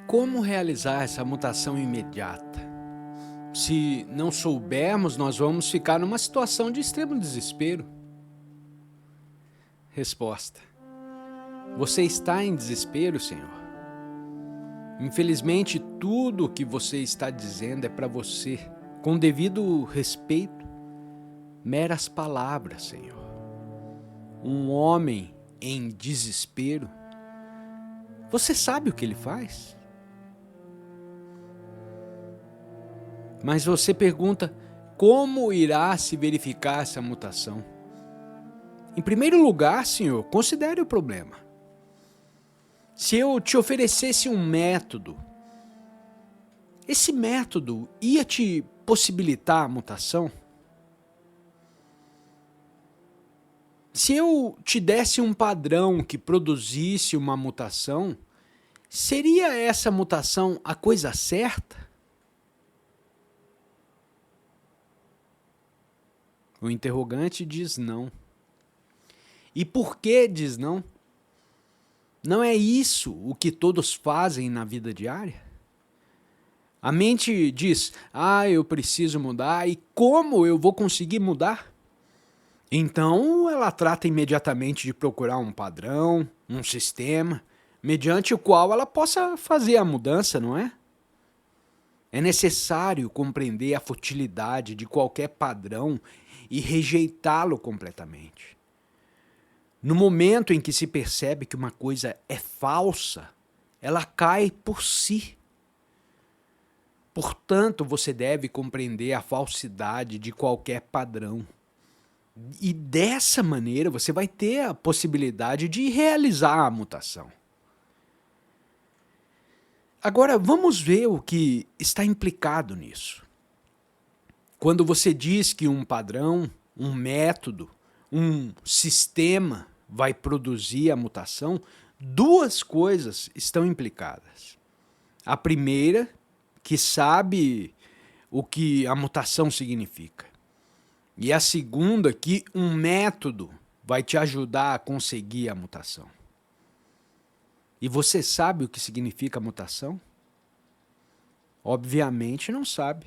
Como realizar essa mutação imediata? Se não soubermos, nós vamos ficar numa situação de extremo desespero. Resposta: você está em desespero, Senhor? Infelizmente, tudo o que você está dizendo é para você, com devido respeito, meras palavras, Senhor. Um homem em desespero, você sabe o que ele faz? Mas você pergunta, como irá se verificar essa mutação? Em primeiro lugar, Senhor, considere o problema. Se eu te oferecesse um método, esse método ia te possibilitar a mutação? Se eu te desse um padrão que produzisse uma mutação, seria essa mutação a coisa certa? O interrogante diz não. E por que diz não? Não é isso o que todos fazem na vida diária? A mente diz, eu preciso mudar, e como eu vou conseguir mudar? Então ela trata imediatamente de procurar um padrão, um sistema, mediante o qual ela possa fazer a mudança, não é? É necessário compreender a futilidade de qualquer padrão e rejeitá-lo completamente. No momento em que se percebe que uma coisa é falsa, ela cai por si. Portanto, você deve compreender a falsidade de qualquer padrão. E dessa maneira você vai ter a possibilidade de realizar a mutação. Agora, vamos ver o que está implicado nisso. Quando você diz que um padrão, um método, um sistema vai produzir a mutação, duas coisas estão implicadas. A primeira, que sabe o que a mutação significa. E a segunda, que um método vai te ajudar a conseguir a mutação. E você sabe o que significa mutação? Obviamente não sabe.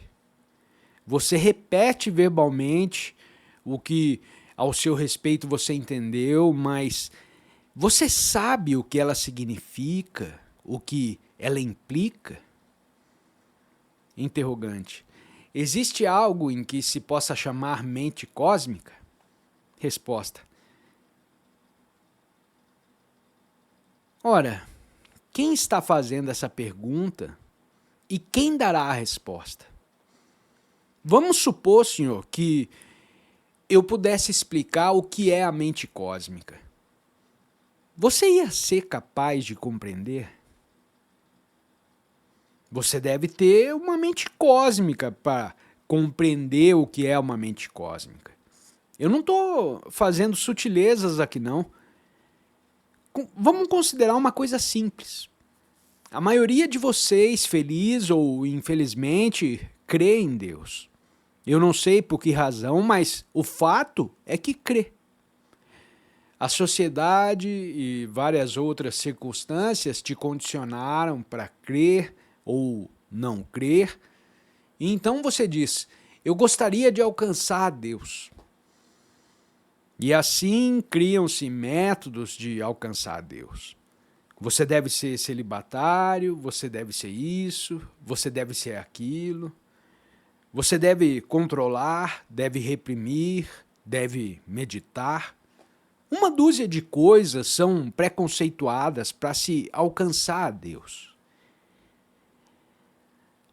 Você repete verbalmente o que ao seu respeito você entendeu, mas você sabe o que ela significa, o que ela implica? Interrogante. Existe algo em que se possa chamar mente cósmica? Resposta. Ora, quem está fazendo essa pergunta e quem dará a resposta? Vamos supor, senhor, que eu pudesse explicar o que é a mente cósmica. Você ia ser capaz de compreender? Você deve ter uma mente cósmica para compreender o que é uma mente cósmica. Eu não estou fazendo sutilezas aqui, não. Vamos considerar uma coisa simples. A maioria de vocês, feliz ou infelizmente, crê em Deus. Eu não sei por que razão, mas o fato é que crê. A sociedade e várias outras circunstâncias te condicionaram para crer ou não crer. E então você diz, eu gostaria de alcançar Deus. E assim criam-se métodos de alcançar Deus. Você deve ser celibatário, você deve ser isso, você deve ser aquilo. Você deve controlar, deve reprimir, deve meditar. Uma dúzia de coisas são preconceituadas para se alcançar a Deus.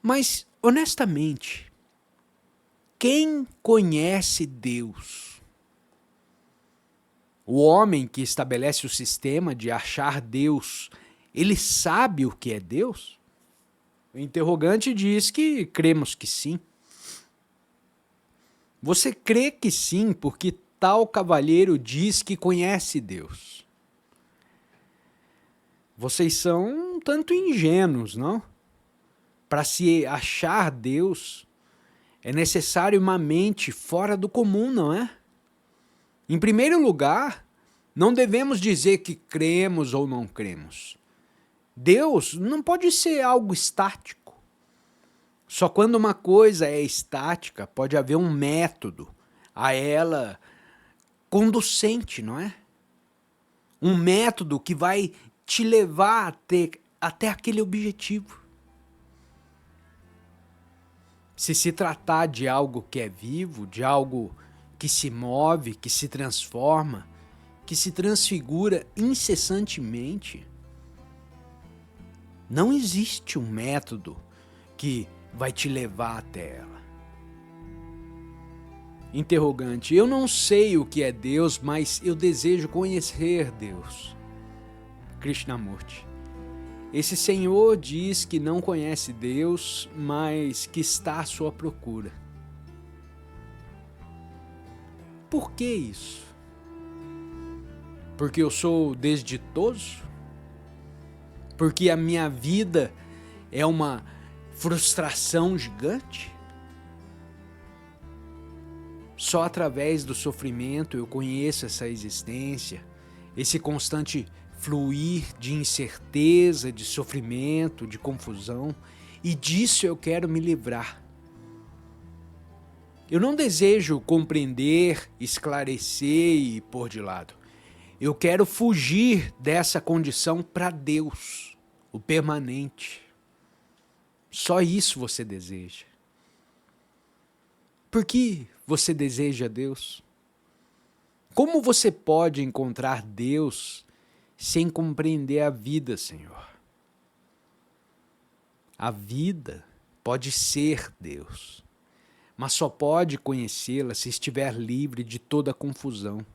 Mas, honestamente, quem conhece Deus? O homem que estabelece o sistema de achar Deus, ele sabe o que é Deus? O interrogante diz que cremos que sim. Você crê que sim porque tal cavalheiro diz que conhece Deus. Vocês são um tanto ingênuos, não? Para se achar Deus, é necessário uma mente fora do comum, não é? Em primeiro lugar, não devemos dizer que cremos ou não cremos. Deus não pode ser algo estático. Só quando uma coisa é estática, pode haver um método a ela conducente, não é? Um método que vai te levar até aquele objetivo. Se tratar de algo que é vivo, de algo que se move, que se transforma, que se transfigura incessantemente, não existe um método que vai te levar até ela. Interrogante: eu não sei o que é Deus, mas eu desejo conhecer Deus. Krishnamurti: esse senhor diz que não conhece Deus, mas que está à sua procura. Por que isso? Porque eu sou desditoso? Porque a minha vida é uma frustração gigante? Só através do sofrimento eu conheço essa existência, esse constante fluir de incerteza, de sofrimento, de confusão, e disso eu quero me livrar. Eu não desejo compreender, esclarecer e pôr de lado. Eu quero fugir dessa condição para Deus, o permanente. Só isso você deseja. Por que você deseja Deus? Como você pode encontrar Deus sem compreender a vida, Senhor? A vida pode ser Deus, mas só pode conhecê-la se estiver livre de toda confusão.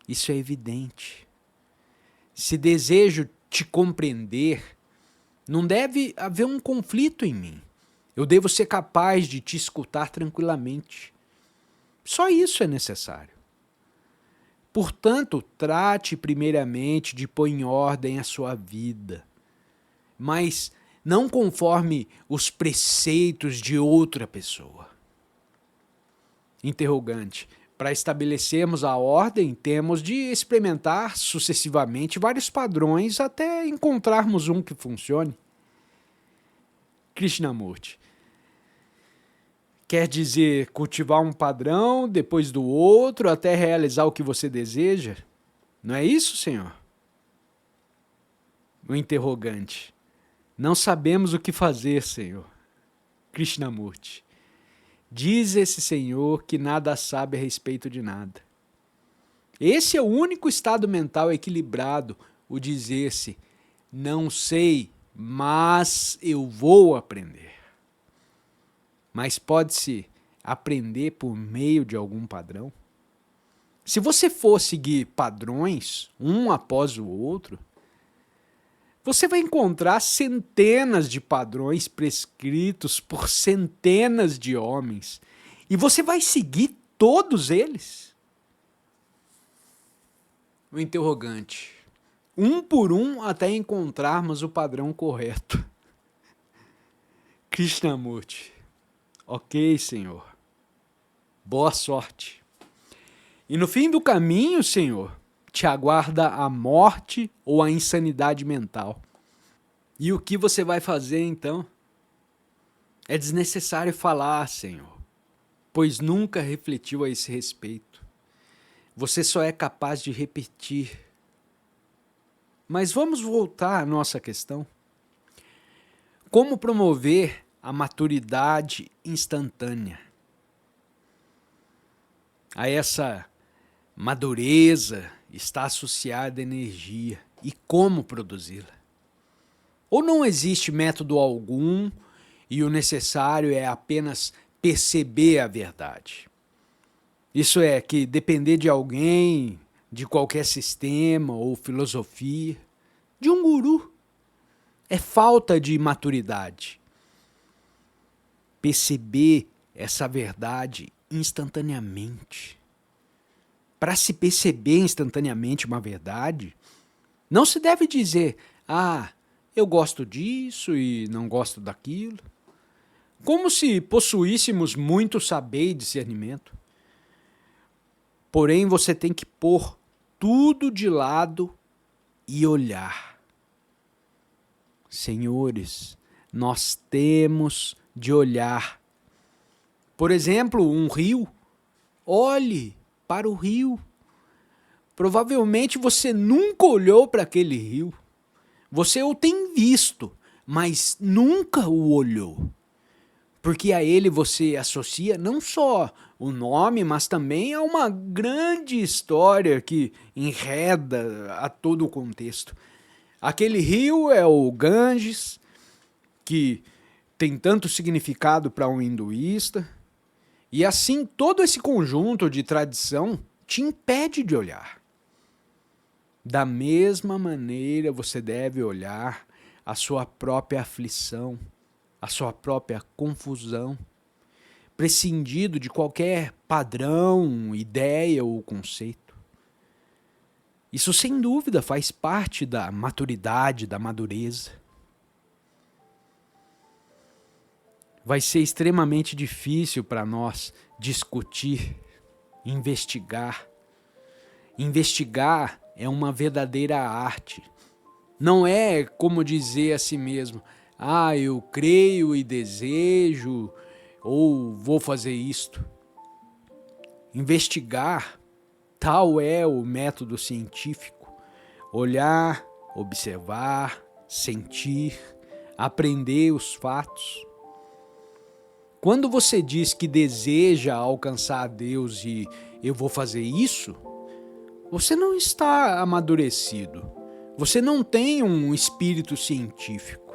Isso é evidente. Se desejo te compreender, não deve haver um conflito em mim. Eu devo ser capaz de te escutar tranquilamente. Só isso é necessário. Portanto, trate primeiramente de pôr em ordem a sua vida, mas não conforme os preceitos de outra pessoa. Interrogante: para estabelecermos a ordem, temos de experimentar sucessivamente vários padrões até encontrarmos um que funcione. Krishnamurti: quer dizer, cultivar um padrão depois do outro até realizar o que você deseja? Não é isso, senhor? O interrogante: não sabemos o que fazer, senhor. Krishnamurti: diz esse senhor que nada sabe a respeito de nada. Esse é o único estado mental equilibrado, o dizer-se: não sei, mas eu vou aprender. Mas pode-se aprender por meio de algum padrão? Se você for seguir padrões, um após o outro, você vai encontrar centenas de padrões prescritos por centenas de homens. E você vai seguir todos eles? O interrogante: um por um até encontrarmos o padrão correto. Krishnamurti: ok, senhor. Boa sorte. E no fim do caminho, senhor, te aguarda a morte ou a insanidade mental. E o que você vai fazer então? É desnecessário falar, senhor, pois nunca refletiu a esse respeito. Você só é capaz de repetir. Mas vamos voltar à nossa questão. Como promover a maturidade instantânea? A essa madureza está associada a energia. E como produzi-la? Ou não existe método algum e o necessário é apenas perceber a verdade? Isso é, que depender de alguém, de qualquer sistema ou filosofia, de um guru, é falta de maturidade. Perceber essa verdade instantaneamente. Para se perceber instantaneamente uma verdade, não se deve dizer: ah, eu gosto disso e não gosto daquilo. Como se possuíssemos muito saber e discernimento. Porém, você tem que pôr tudo de lado e olhar. Senhores, nós temos de olhar. Por exemplo, um rio. Olhe para o rio. Provavelmente você nunca olhou para aquele rio. Você o tem visto, mas nunca o olhou. Porque a ele você associa não só o nome, mas também a uma grande história que enreda a todo o contexto. Aquele rio é o Ganges, que tem tanto significado para um hinduísta, e assim todo esse conjunto de tradição te impede de olhar. Da mesma maneira você deve olhar a sua própria aflição, a sua própria confusão, prescindido de qualquer padrão, ideia ou conceito. Isso sem dúvida faz parte da maturidade, da madureza. Vai ser extremamente difícil para nós discutir, investigar. Investigar é uma verdadeira arte. Não é como dizer a si mesmo, eu creio e desejo, ou vou fazer isto. Investigar, tal é o método científico. Olhar, observar, sentir, aprender os fatos. Quando você diz que deseja alcançar a Deus e eu vou fazer isso, você não está amadurecido. Você não tem um espírito científico.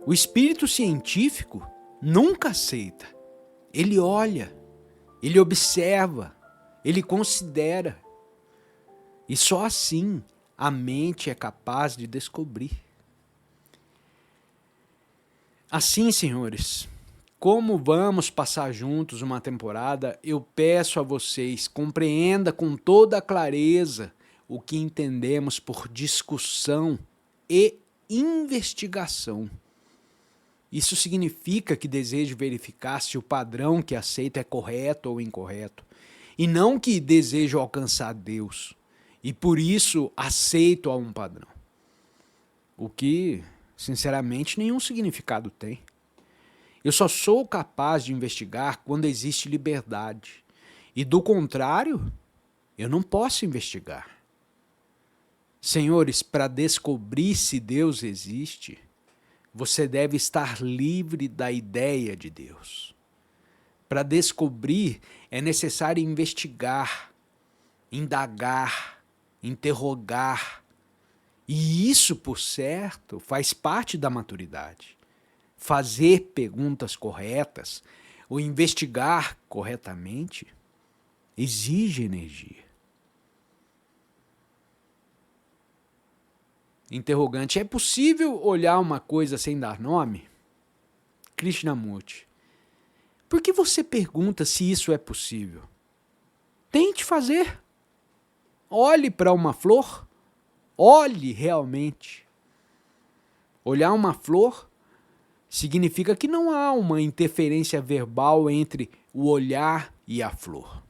O espírito científico nunca aceita. Ele olha, ele observa, ele considera. E só assim a mente é capaz de descobrir. Assim, senhores, como vamos passar juntos uma temporada, eu peço a vocês, compreenda com toda a clareza o que entendemos por discussão e investigação. Isso significa que desejo verificar se o padrão que aceito é correto ou incorreto, e não que desejo alcançar Deus, e por isso aceito a um padrão. O que, sinceramente, nenhum significado tem. Eu só sou capaz de investigar quando existe liberdade. E do contrário, eu não posso investigar. Senhores, para descobrir se Deus existe, você deve estar livre da ideia de Deus. Para descobrir, é necessário investigar, indagar, interrogar. E isso, por certo, faz parte da maturidade. Fazer perguntas corretas ou investigar corretamente exige energia. Interrogante: é possível olhar uma coisa sem dar nome? Krishnamurti: por que você pergunta se isso é possível? Tente fazer. Olhe para uma flor. Olhe realmente. Olhar uma flor significa que não há uma interferência verbal entre o olhar e a flor.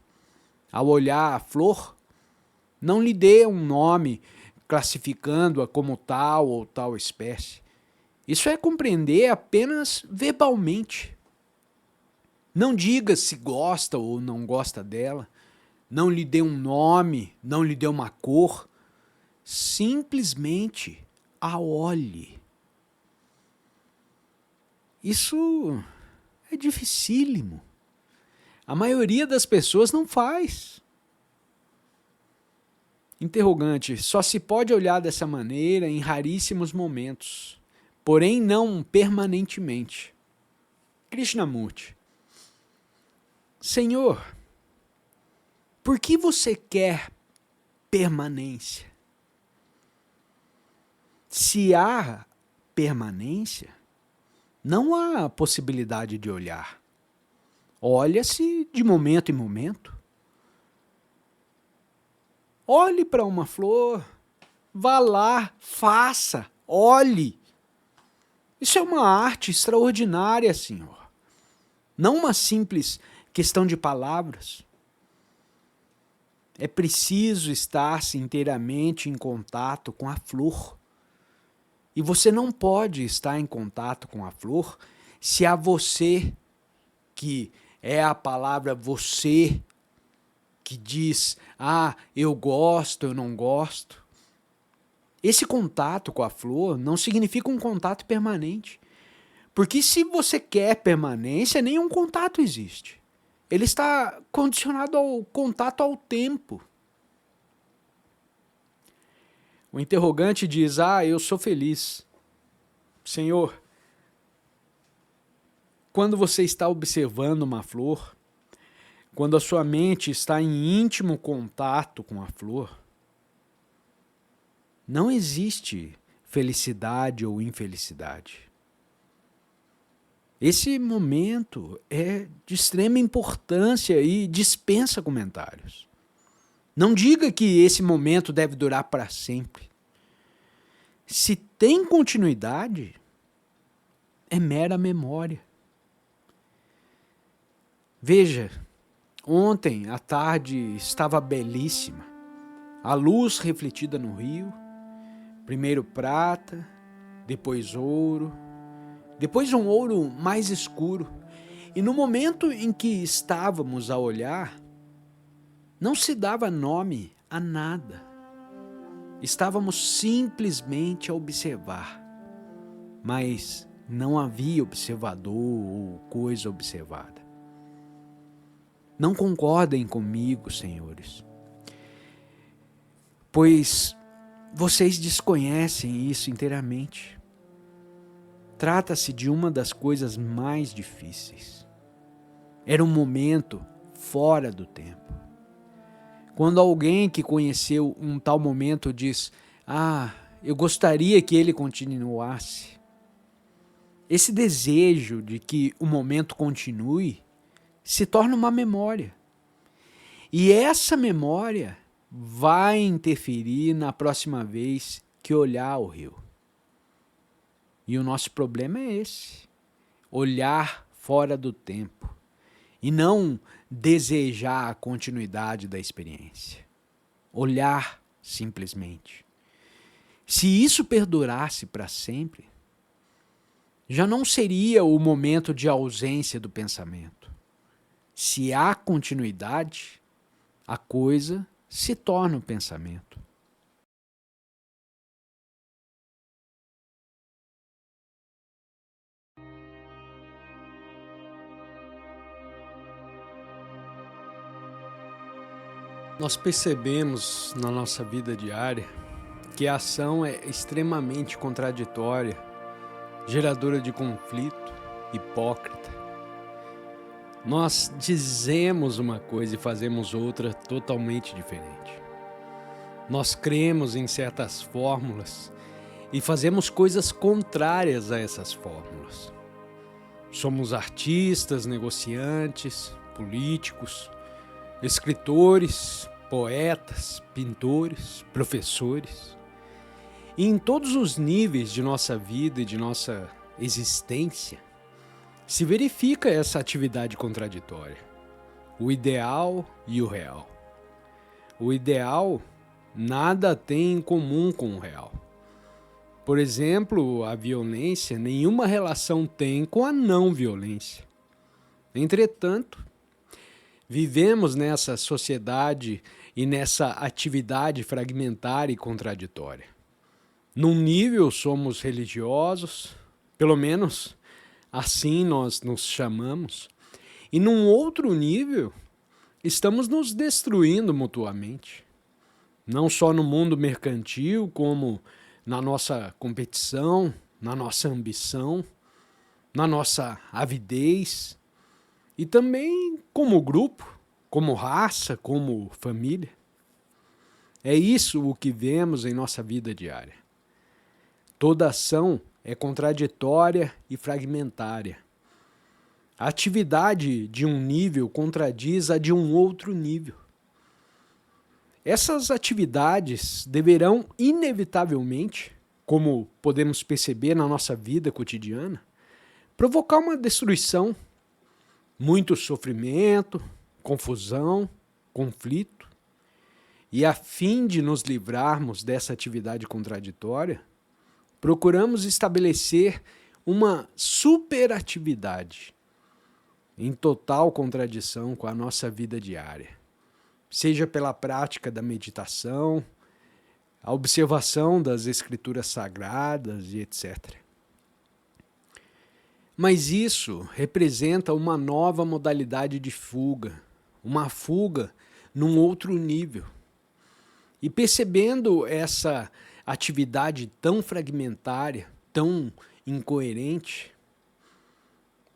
Ao olhar a flor, não lhe dê um nome classificando-a como tal ou tal espécie. Isso é compreender apenas verbalmente. Não diga se gosta ou não gosta dela. Não lhe dê um nome, não lhe dê uma cor. Simplesmente a olhe. Isso é dificílimo. A maioria das pessoas não faz. Interrogante: só se pode olhar dessa maneira em raríssimos momentos, porém não permanentemente. Krishnamurti: Senhor, por que você quer permanência? Se há permanência, não há possibilidade de olhar. Olha-se de momento em momento. Olhe para uma flor, vá lá, faça, olhe. Isso é uma arte extraordinária, Senhor. Não uma simples questão de palavras. É preciso estar-se inteiramente em contato com a flor. E você não pode estar em contato com a flor se a você, que é a palavra você, que diz, eu gosto, eu não gosto. Esse contato com a flor não significa um contato permanente. Porque se você quer permanência, nenhum contato existe. Ele está condicionado ao contato ao tempo. O interrogante diz, eu sou feliz. Senhor, quando você está observando uma flor, quando a sua mente está em íntimo contato com a flor, não existe felicidade ou infelicidade. Esse momento é de extrema importância e dispensa comentários. Não diga que esse momento deve durar para sempre. Se tem continuidade, é mera memória. Veja, ontem a tarde estava belíssima. A luz refletida no rio, primeiro prata, depois ouro, depois um ouro mais escuro. E no momento em que estávamos a olhar, não se dava nome a nada. Estávamos simplesmente a observar, mas não havia observador ou coisa observada. Não concordem comigo, senhores, pois vocês desconhecem isso inteiramente. Trata-se de uma das coisas mais difíceis. Era um momento fora do tempo. Quando alguém que conheceu um tal momento diz, eu gostaria que ele continuasse. Esse desejo de que o momento continue se torna uma memória. E essa memória vai interferir na próxima vez que olhar o rio. E o nosso problema é esse, olhar fora do tempo e não desejar a continuidade da experiência. Olhar simplesmente. Se isso perdurasse para sempre, já não seria o momento de ausência do pensamento. Se há continuidade, a coisa se torna um pensamento. Nós percebemos na nossa vida diária que a ação é extremamente contraditória, geradora de conflito, hipócrita. Nós dizemos uma coisa e fazemos outra totalmente diferente. Nós cremos em certas fórmulas e fazemos coisas contrárias a essas fórmulas. Somos artistas, negociantes, políticos, escritores, poetas, pintores, professores. E em todos os níveis de nossa vida e de nossa existência, se verifica essa atividade contraditória, o ideal e o real. O ideal nada tem em comum com o real. Por exemplo, a violência nenhuma relação tem com a não violência. Entretanto, vivemos nessa sociedade e nessa atividade fragmentária e contraditória. Num nível somos religiosos, pelo menos assim nós nos chamamos, e num outro nível estamos nos destruindo mutuamente. Não só no mundo mercantil, como na nossa competição, na nossa ambição, na nossa avidez, e também como grupo, como raça, como família. É isso o que vemos em nossa vida diária. Toda ação é contraditória e fragmentária. A atividade de um nível contradiz a de um outro nível. Essas atividades deverão inevitavelmente, como podemos perceber na nossa vida cotidiana, provocar uma destruição, muito sofrimento, confusão, conflito. E a fim de nos livrarmos dessa atividade contraditória, procuramos estabelecer uma superatividade em total contradição com a nossa vida diária, seja pela prática da meditação, a observação das escrituras sagradas e etc. Mas isso representa uma nova modalidade de fuga, uma fuga num outro nível. E percebendo essa atividade tão fragmentária, tão incoerente,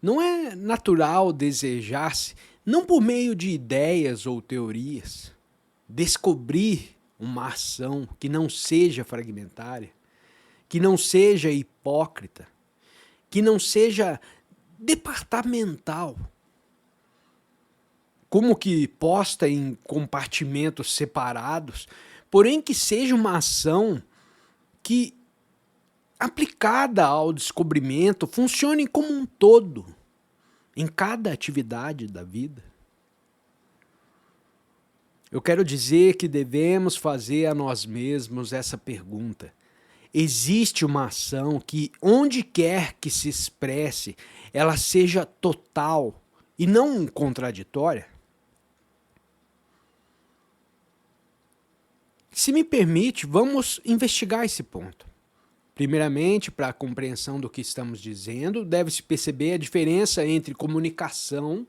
não é natural desejar-se, não por meio de ideias ou teorias, descobrir uma ação que não seja fragmentária, que não seja hipócrita, que não seja departamental, como que posta em compartimentos separados, porém que seja uma ação que, aplicada ao descobrimento, funcione como um todo, em cada atividade da vida. Eu quero dizer que devemos fazer a nós mesmos essa pergunta. Existe uma ação que, onde quer que se expresse, ela seja total e não contraditória? Se me permite, vamos investigar esse ponto. Primeiramente, para a compreensão do que estamos dizendo, deve-se perceber a diferença entre comunicação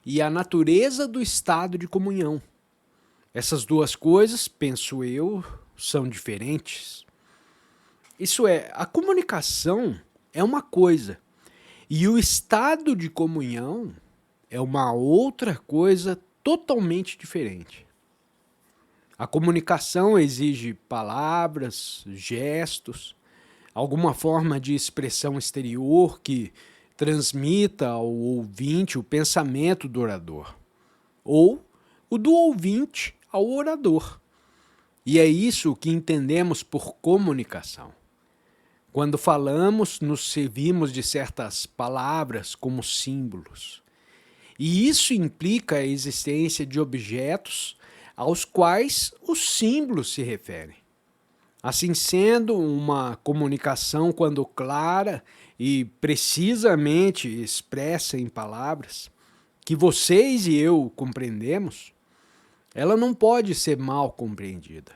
e a natureza do estado de comunhão. Essas duas coisas, penso eu, são diferentes. Isso é, a comunicação é uma coisa e o estado de comunhão é uma outra coisa totalmente diferente. A comunicação exige palavras, gestos, alguma forma de expressão exterior que transmita ao ouvinte o pensamento do orador, ou o do ouvinte ao orador. E é isso que entendemos por comunicação. Quando falamos, nos servimos de certas palavras como símbolos. E isso implica a existência de objetos aos quais os símbolos se referem. Assim sendo, uma comunicação, quando clara e precisamente expressa em palavras, que vocês e eu compreendemos, ela não pode ser mal compreendida.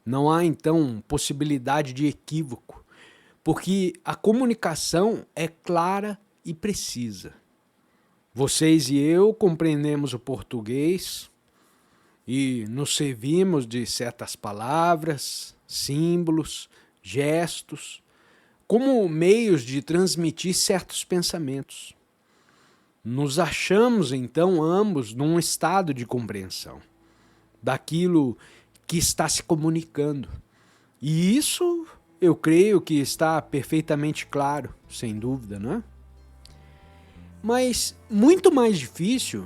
Não há, então, possibilidade de equívoco, porque a comunicação é clara e precisa. Vocês e eu compreendemos o português e nos servimos de certas palavras, símbolos, gestos, como meios de transmitir certos pensamentos. Nos achamos, então, ambos num estado de compreensão daquilo que está se comunicando. E isso, eu creio que está perfeitamente claro, sem dúvida, não é? Mas muito mais difícil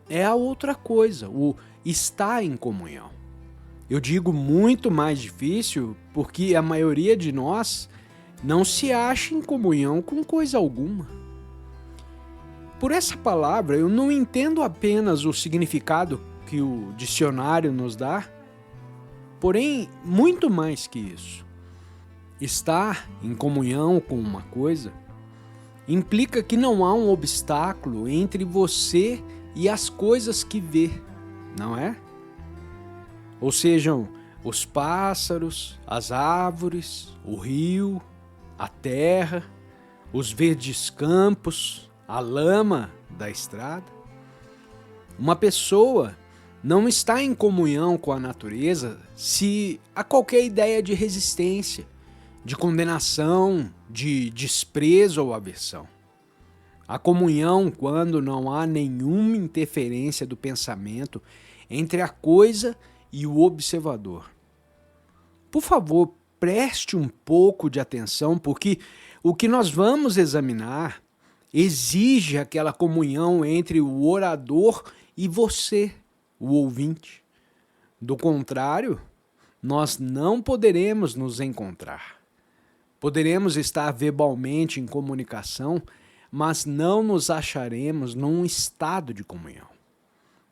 é a outra coisa, o estar em comunhão. Eu digo muito mais difícil porque a maioria de nós não se acha em comunhão com coisa alguma. Por essa palavra, eu não entendo apenas o significado que o dicionário nos dá, porém, muito mais que isso. Estar em comunhão com uma coisa implica que não há um obstáculo entre você e as coisas que vê, não é? Ou sejam, os pássaros, as árvores, o rio, a terra, os verdes campos, a lama da estrada. Uma pessoa não está em comunhão com a natureza se há qualquer ideia de resistência, de condenação, de desprezo ou aversão. A comunhão quando não há nenhuma interferência do pensamento entre a coisa e o observador. Por favor, preste um pouco de atenção, porque o que nós vamos examinar exige aquela comunhão entre o orador e você, o ouvinte. Do contrário, nós não poderemos nos encontrar. Poderemos estar verbalmente em comunicação, mas não nos acharemos num estado de comunhão.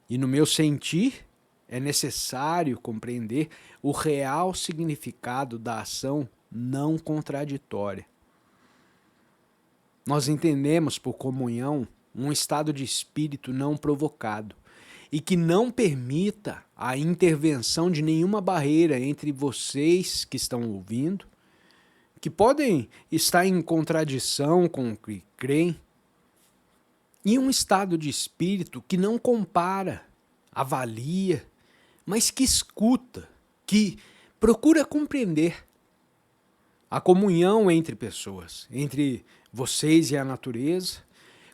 E no meu sentir, é necessário compreender o real significado da ação não contraditória. Nós entendemos por comunhão um estado de espírito não provocado e que não permita a intervenção de nenhuma barreira entre vocês que estão ouvindo, que podem estar em contradição com o que creem, e um estado de espírito que não compara, avalia, mas que escuta, que procura compreender. A comunhão entre pessoas, entre vocês e a natureza,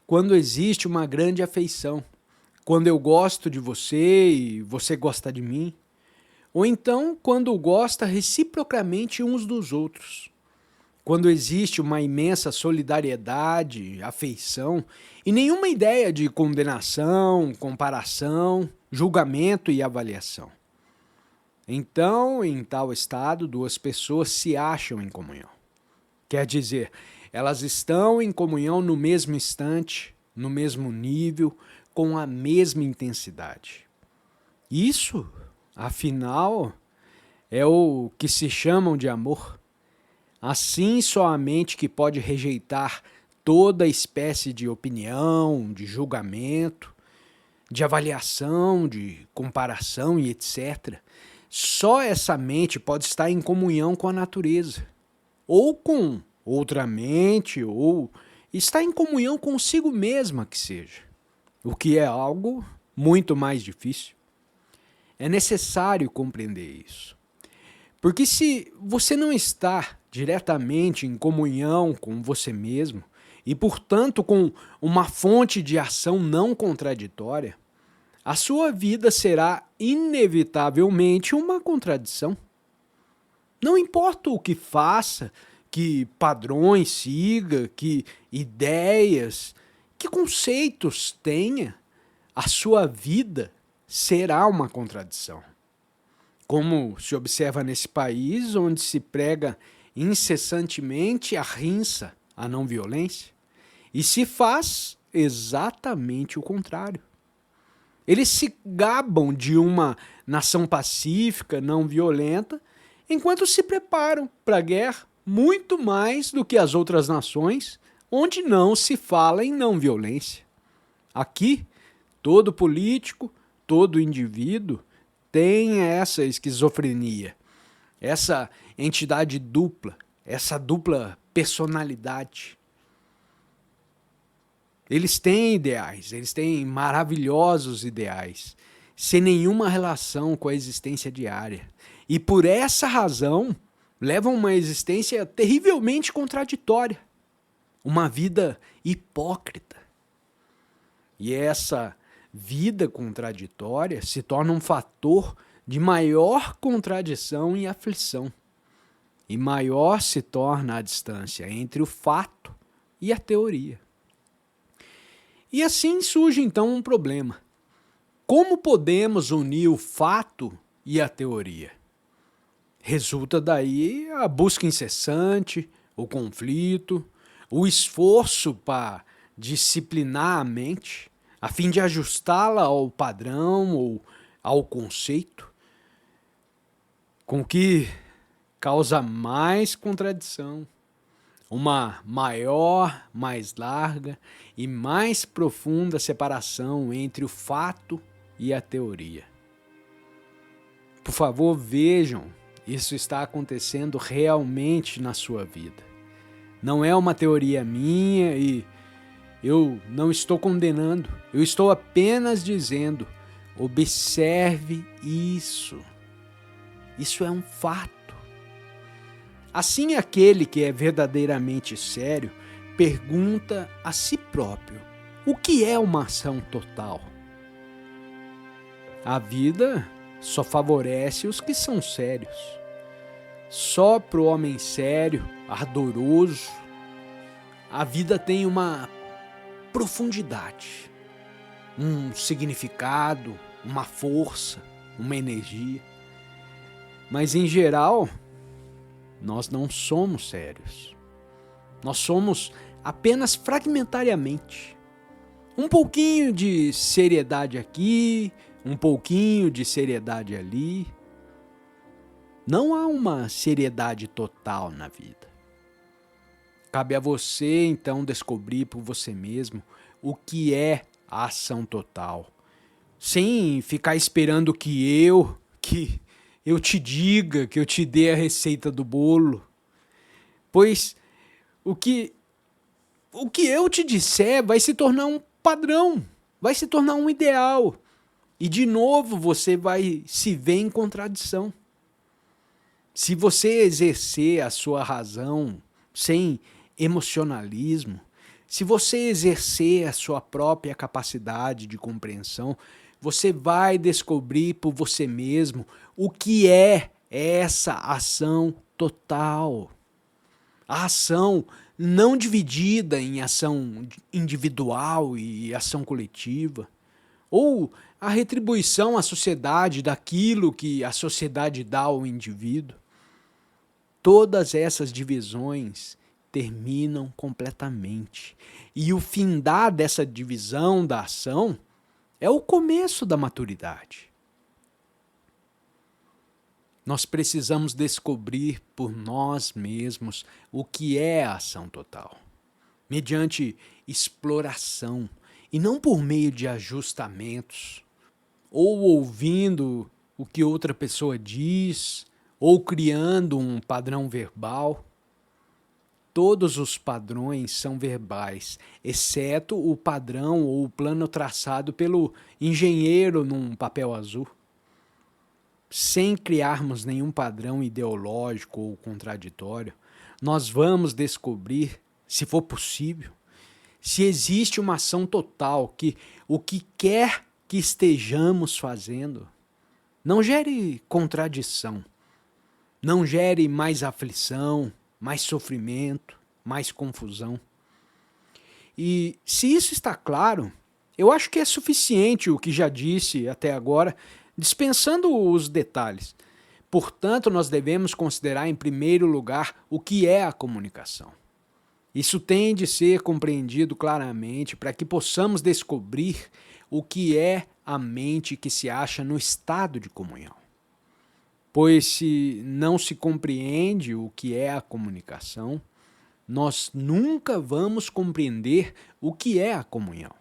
quando existe uma grande afeição, quando eu gosto de você e você gosta de mim, ou então quando gosta reciprocamente uns dos outros. Quando existe uma imensa solidariedade, afeição e nenhuma ideia de condenação, comparação, julgamento e avaliação. Então, em tal estado, duas pessoas se acham em comunhão. Quer dizer, elas estão em comunhão no mesmo instante, no mesmo nível, com a mesma intensidade. Isso, afinal, é o que se chamam de amor. Assim só a mente que pode rejeitar toda espécie de opinião, de julgamento, de avaliação, de comparação e etc. Só essa mente pode estar em comunhão com a natureza, ou com outra mente, ou estar em comunhão consigo mesma que seja, o que é algo muito mais difícil. É necessário compreender isso. Porque se você não está diretamente em comunhão com você mesmo, e portanto com uma fonte de ação não contraditória, a sua vida será inevitavelmente uma contradição. Não importa o que faça, que padrões siga, que ideias, que conceitos tenha, a sua vida será uma contradição. Como se observa nesse país onde se prega incessantemente a rinça, a não violência, e se faz exatamente o contrário. Eles se gabam de uma nação pacífica, não violenta, enquanto se preparam para a guerra muito mais do que as outras nações, onde não se fala em não violência. Aqui, todo político, todo indivíduo tem essa esquizofrenia, essa entidade dupla, essa dupla personalidade. Eles têm ideais, eles têm maravilhosos ideais, sem nenhuma relação com a existência diária. E por essa razão, levam uma existência terrivelmente contraditória, uma vida hipócrita. E essa vida contraditória se torna um fator de maior contradição e aflição. E maior se torna a distância entre o fato e a teoria. E assim surge então um problema. Como podemos unir o fato e a teoria? Resulta daí a busca incessante, o conflito, o esforço para disciplinar a mente, a fim de ajustá-la ao padrão ou ao conceito, com que causa mais contradição, uma maior, mais larga e mais profunda separação entre o fato e a teoria. Por favor, vejam, isso está acontecendo realmente na sua vida. Não é uma teoria minha e eu não estou condenando, eu estou apenas dizendo, observe isso. Isso é um fato. Assim, aquele que é verdadeiramente sério pergunta a si próprio: o que é uma ação total? A vida só favorece os que são sérios. Só para o homem sério, ardoroso, a vida tem uma profundidade, um significado, uma força, uma energia. Mas, em geral, nós não somos sérios. Nós somos apenas fragmentariamente. Um pouquinho de seriedade aqui, um pouquinho de seriedade ali. Não há uma seriedade total na vida. Cabe a você, então, descobrir por você mesmo o que é a ação total, sem ficar esperando que eu te diga, que eu te dê a receita do bolo. Pois o que eu te disser vai se tornar um padrão, vai se tornar um ideal. E de novo você vai se ver em contradição. Se você exercer a sua razão sem emocionalismo, se você exercer a sua própria capacidade de compreensão, você vai descobrir por você mesmo o que é essa ação total. A ação não dividida em ação individual e ação coletiva, ou a retribuição à sociedade daquilo que a sociedade dá ao indivíduo. Todas essas divisões terminam completamente. E o findar dessa divisão da ação é o começo da maturidade. Nós precisamos descobrir por nós mesmos o que é a ação total, mediante exploração e não por meio de ajustamentos, ou ouvindo o que outra pessoa diz, ou criando um padrão verbal. Todos os padrões são verbais, exceto o padrão ou o plano traçado pelo engenheiro num papel azul. Sem criarmos nenhum padrão ideológico ou contraditório, nós vamos descobrir, se for possível, se existe uma ação total que o que quer que estejamos fazendo não gere contradição, não gere mais aflição, mais sofrimento, mais confusão. E se isso está claro, eu acho que é suficiente o que já disse até agora, dispensando os detalhes. Portanto, nós devemos considerar em primeiro lugar o que é a comunicação. Isso tem de ser compreendido claramente para que possamos descobrir o que é a mente que se acha no estado de comunhão. Pois se não se compreende o que é a comunicação, nós nunca vamos compreender o que é a comunhão.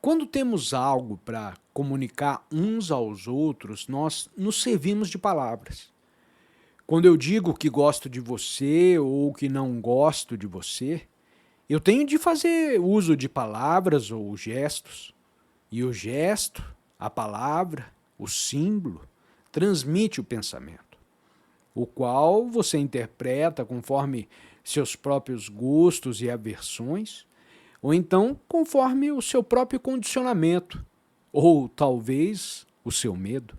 Quando temos algo para comunicar uns aos outros, nós nos servimos de palavras. Quando eu digo que gosto de você ou que não gosto de você, eu tenho de fazer uso de palavras ou gestos. E o gesto, a palavra, o símbolo, transmite o pensamento, o qual você interpreta conforme seus próprios gostos e aversões, ou então conforme o seu próprio condicionamento, ou talvez o seu medo.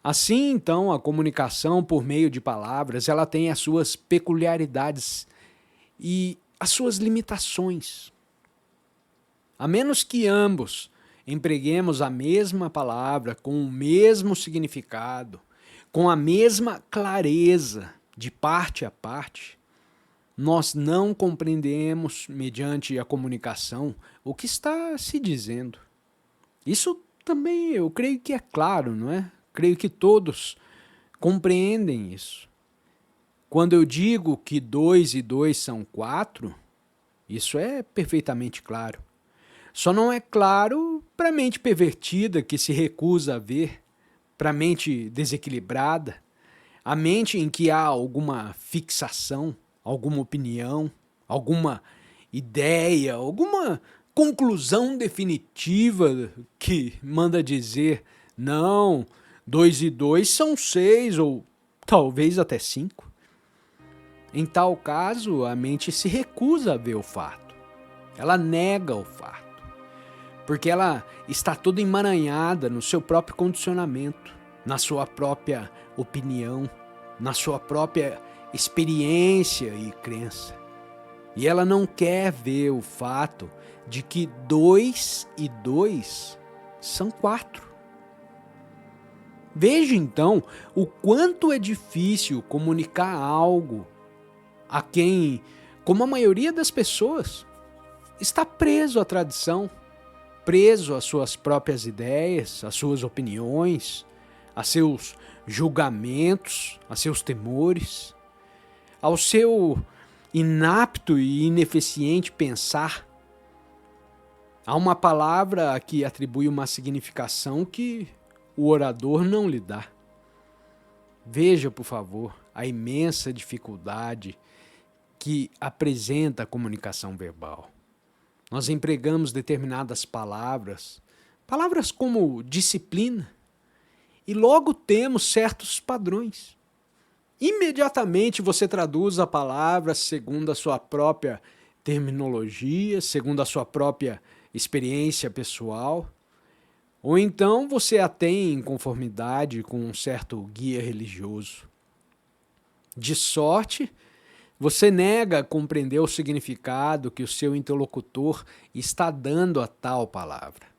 Assim, então, a comunicação por meio de palavras, ela tem as suas peculiaridades e as suas limitações. A menos que ambos empreguemos a mesma palavra com o mesmo significado, com a mesma clareza de parte a parte, nós não compreendemos, mediante a comunicação, o que está se dizendo. Isso também eu creio que é claro, não é? Creio que todos compreendem isso. Quando eu digo que 2 e 2 são 4, isso é perfeitamente claro. Só não é claro para a mente pervertida que se recusa a ver, para a mente desequilibrada, a mente em que há alguma fixação, alguma opinião, alguma ideia, alguma conclusão definitiva que manda dizer, não, 2 e 2 são 6 ou talvez até 5. Em tal caso, a mente se recusa a ver o fato. Ela nega o fato. Porque ela está toda emaranhada no seu próprio condicionamento, na sua própria opinião, na sua própria experiência e crença. E ela não quer ver o fato de que 2 e 2 são 4. Veja então o quanto é difícil comunicar algo a quem, como a maioria das pessoas, está preso à tradição, preso às suas próprias ideias, às suas opiniões, a seus julgamentos, a seus temores, ao seu inapto e ineficiente pensar. Há uma palavra que atribui uma significação que o orador não lhe dá. Veja, por favor, a imensa dificuldade que apresenta a comunicação verbal. Nós empregamos determinadas palavras como disciplina, e logo temos certos padrões. Imediatamente você traduz a palavra segundo a sua própria terminologia, segundo a sua própria experiência pessoal, ou então você a tem em conformidade com um certo guia religioso. De sorte, você nega compreender o significado que o seu interlocutor está dando a tal palavra.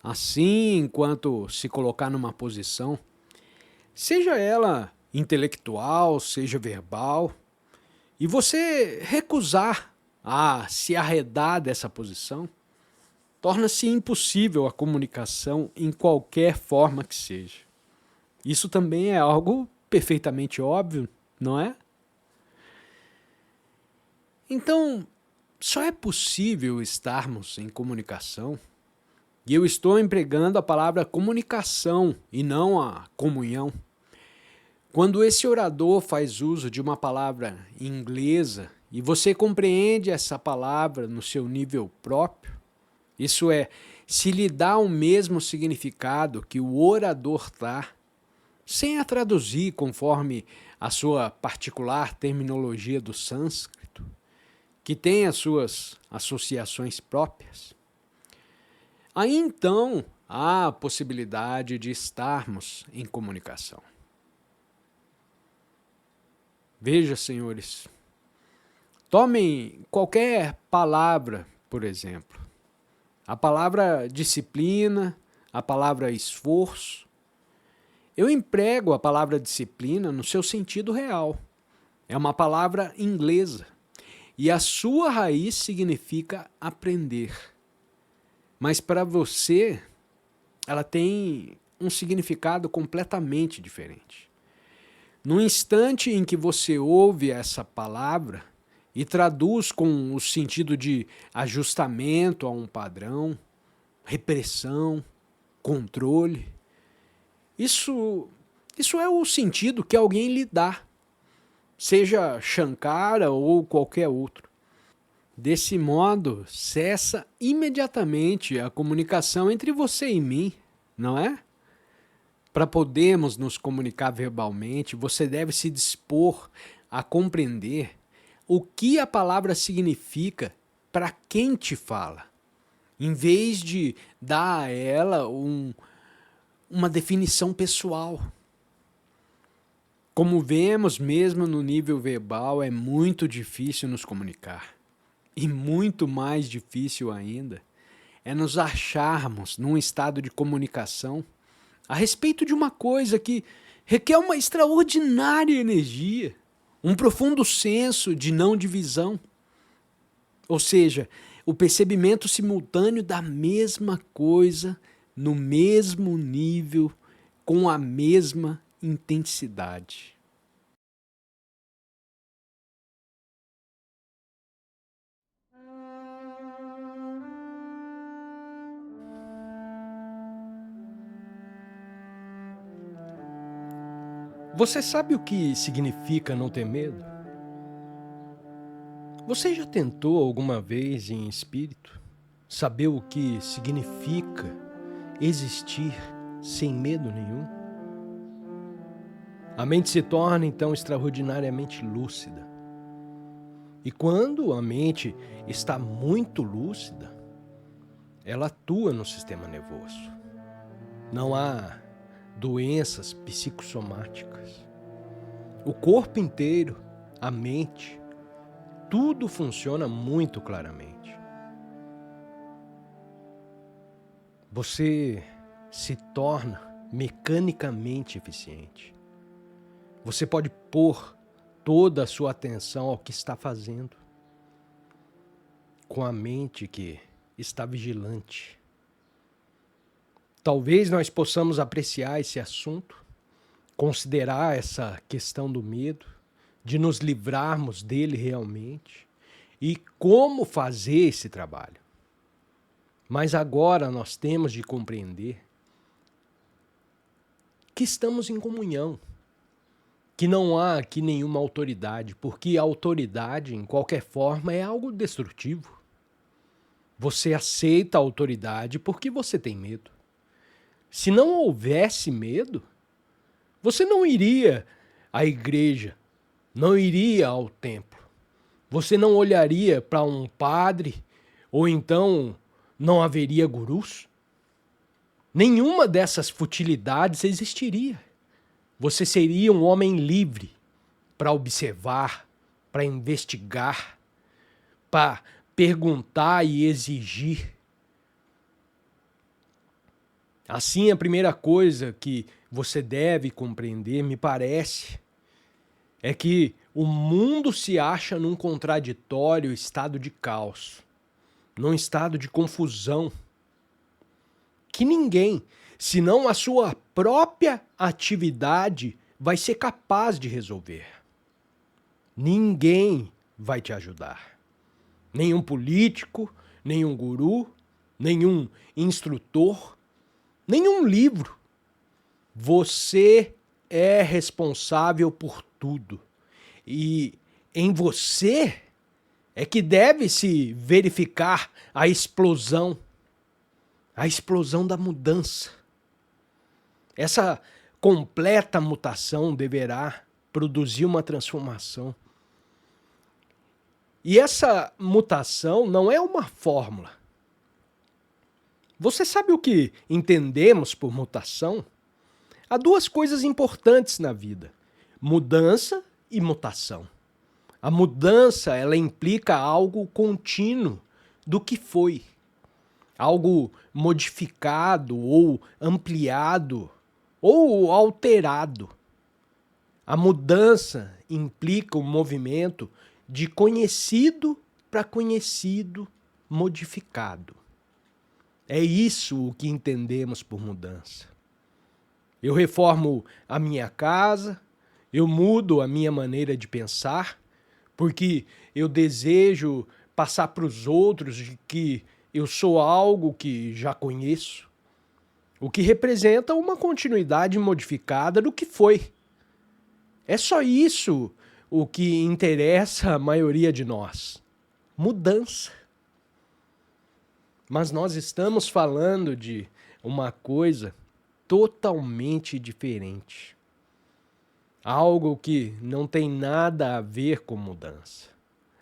Assim, enquanto se colocar numa posição, seja ela intelectual, seja verbal, e você recusar a se arredar dessa posição, torna-se impossível a comunicação em qualquer forma que seja. Isso também é algo perfeitamente óbvio, não é? Então, só é possível estarmos em comunicação, e eu estou empregando a palavra comunicação e não a comunhão, quando esse orador faz uso de uma palavra inglesa e você compreende essa palavra no seu nível próprio, isso é, se lhe dá o mesmo significado que o orador dá, sem a traduzir conforme a sua particular terminologia do sânscrito, que tem as suas associações próprias, aí então há a possibilidade de estarmos em comunicação. Veja, senhores, tomem qualquer palavra, por exemplo. A palavra disciplina, a palavra esforço. Eu emprego a palavra disciplina no seu sentido real. É uma palavra inglesa e a sua raiz significa aprender. Mas para você, ela tem um significado completamente diferente. No instante em que você ouve essa palavra e traduz com o sentido de ajustamento a um padrão, repressão, controle, isso é o sentido que alguém lhe dá, seja Shankara ou qualquer outro. Desse modo, cessa imediatamente a comunicação entre você e mim, não é? Para podermos nos comunicar verbalmente, você deve se dispor a compreender o que a palavra significa para quem te fala, em vez de dar a ela uma definição pessoal. Como vemos, mesmo no nível verbal, é muito difícil nos comunicar. E muito mais difícil ainda é nos acharmos num estado de comunicação a respeito de uma coisa que requer uma extraordinária energia, um profundo senso de não divisão, ou seja, o percebimento simultâneo da mesma coisa, no mesmo nível, com a mesma intensidade. Você sabe o que significa não ter medo? Você já tentou alguma vez em espírito saber o que significa existir sem medo nenhum? A mente se torna então extraordinariamente lúcida. E quando a mente está muito lúcida, ela atua no sistema nervoso. Não há doenças psicossomáticas. O corpo inteiro, a mente, tudo funciona muito claramente. Você se torna mecanicamente eficiente. Você pode pôr toda a sua atenção ao que está fazendo, com a mente que está vigilante. Talvez nós possamos apreciar esse assunto considerar essa questão do medo, de nos livrarmos dele realmente e como fazer esse trabalho. Mas agora nós temos de compreender que estamos em comunhão, que não há aqui nenhuma autoridade, porque a autoridade, em qualquer forma, é algo destrutivo. Você aceita a autoridade porque você tem medo. Se não houvesse medo, você não iria à igreja, não iria ao templo. Você não olharia para um padre, ou então não haveria gurus. Nenhuma dessas futilidades existiria. Você seria um homem livre para observar, para investigar, para perguntar e exigir. Assim, a primeira coisa que você deve compreender, me parece, é que o mundo se acha num contraditório estado de caos, num estado de confusão, que ninguém, senão a sua própria atividade, vai ser capaz de resolver. Ninguém vai te ajudar. Nenhum político, nenhum guru, nenhum instrutor, nenhum livro. Você é responsável por tudo. E em você é que deve se verificar a explosão da mudança. Essa completa mutação deverá produzir uma transformação. E essa mutação não é uma fórmula. Você sabe o que entendemos por mutação? Há duas coisas importantes na vida: mudança e mutação. A mudança, ela implica algo contínuo do que foi. Algo modificado ou ampliado ou alterado. A mudança implica um movimento de conhecido para conhecido modificado. É isso o que entendemos por mudança. Eu reformo a minha casa, eu mudo a minha maneira de pensar, porque eu desejo passar para os outros de que eu sou algo que já conheço, o que representa uma continuidade modificada do que foi. É só isso o que interessa a maioria de nós: mudança. Mas nós estamos falando de uma coisa totalmente diferente. Algo que não tem nada a ver com mudança.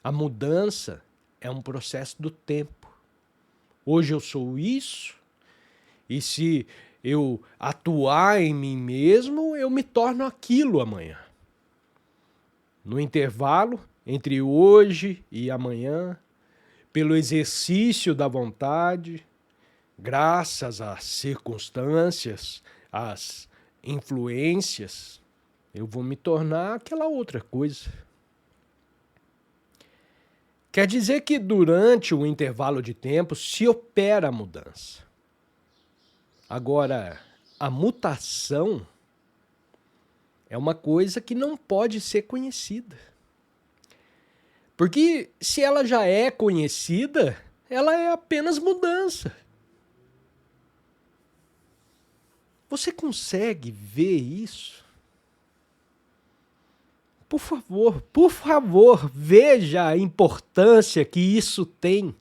A mudança é um processo do tempo. Hoje eu sou isso, e se eu atuar em mim mesmo, eu me torno aquilo amanhã. No intervalo entre hoje e amanhã, pelo exercício da vontade, graças às circunstâncias, às influências, eu vou me tornar aquela outra coisa. Quer dizer que durante o intervalo de tempo se opera a mudança. Agora, a mutação é uma coisa que não pode ser conhecida. Porque se ela já é conhecida, ela é apenas mudança. Você consegue ver isso? Por favor, veja a importância que isso tem.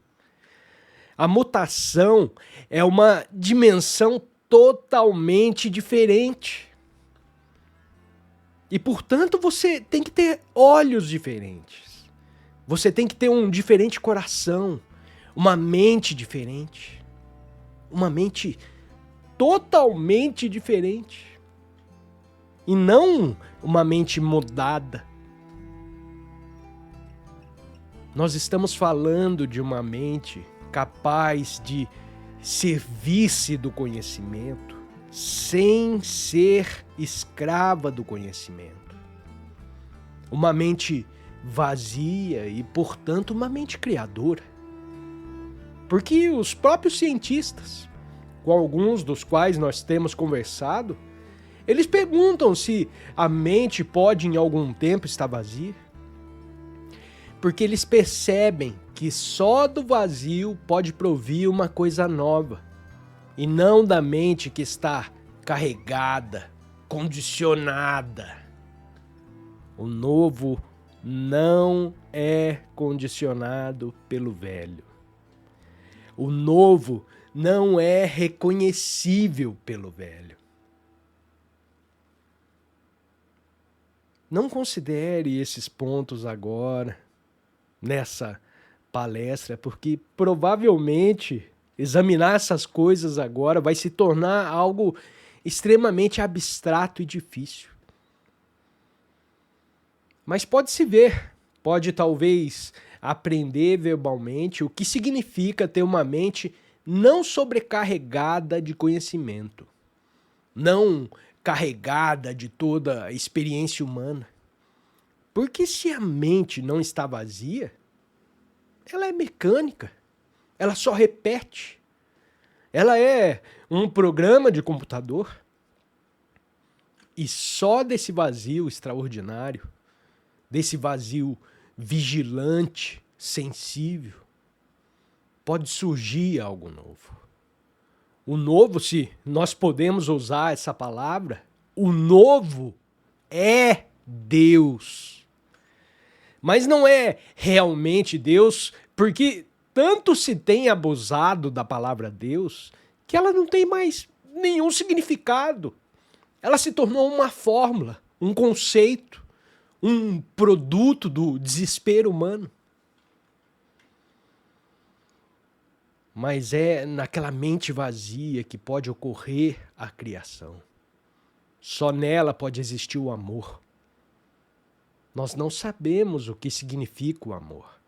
A mutação é uma dimensão totalmente diferente. E, portanto, você tem que ter olhos diferentes. Você tem que ter um diferente coração, uma mente diferente. Uma mente totalmente diferente. E não uma mente mudada. Nós estamos falando de uma mente capaz de servir-se do conhecimento sem ser escrava do conhecimento. Uma mente vazia e, portanto, uma mente criadora. Porque os próprios cientistas, com alguns dos quais nós temos conversado, Eles perguntam se a mente pode em algum tempo estar vazia. Porque eles percebem que só do vazio pode provir uma coisa nova. E não da mente que está carregada, condicionada. O novo não é condicionado pelo velho. O novo não é reconhecível pelo velho. Não considere esses pontos agora, nessa palestra, porque provavelmente examinar essas coisas agora vai se tornar algo extremamente abstrato e difícil. Mas pode-se ver, pode talvez aprender verbalmente o que significa ter uma mente não sobrecarregada de conhecimento, não carregada de toda a experiência humana. Porque se a mente não está vazia, ela é mecânica, ela só repete. Ela é um programa de computador. E só desse vazio extraordinário, desse vazio vigilante, sensível, pode surgir algo novo. O novo, se nós podemos usar essa palavra, o novo é Deus. Mas não é realmente Deus, porque tanto se tem abusado da palavra Deus, que ela não tem mais nenhum significado. Ela se tornou uma fórmula, um conceito, um produto do desespero humano. Mas é naquela mente vazia que pode ocorrer a criação. Só nela pode existir o amor. Nós não sabemos o que significa o amor.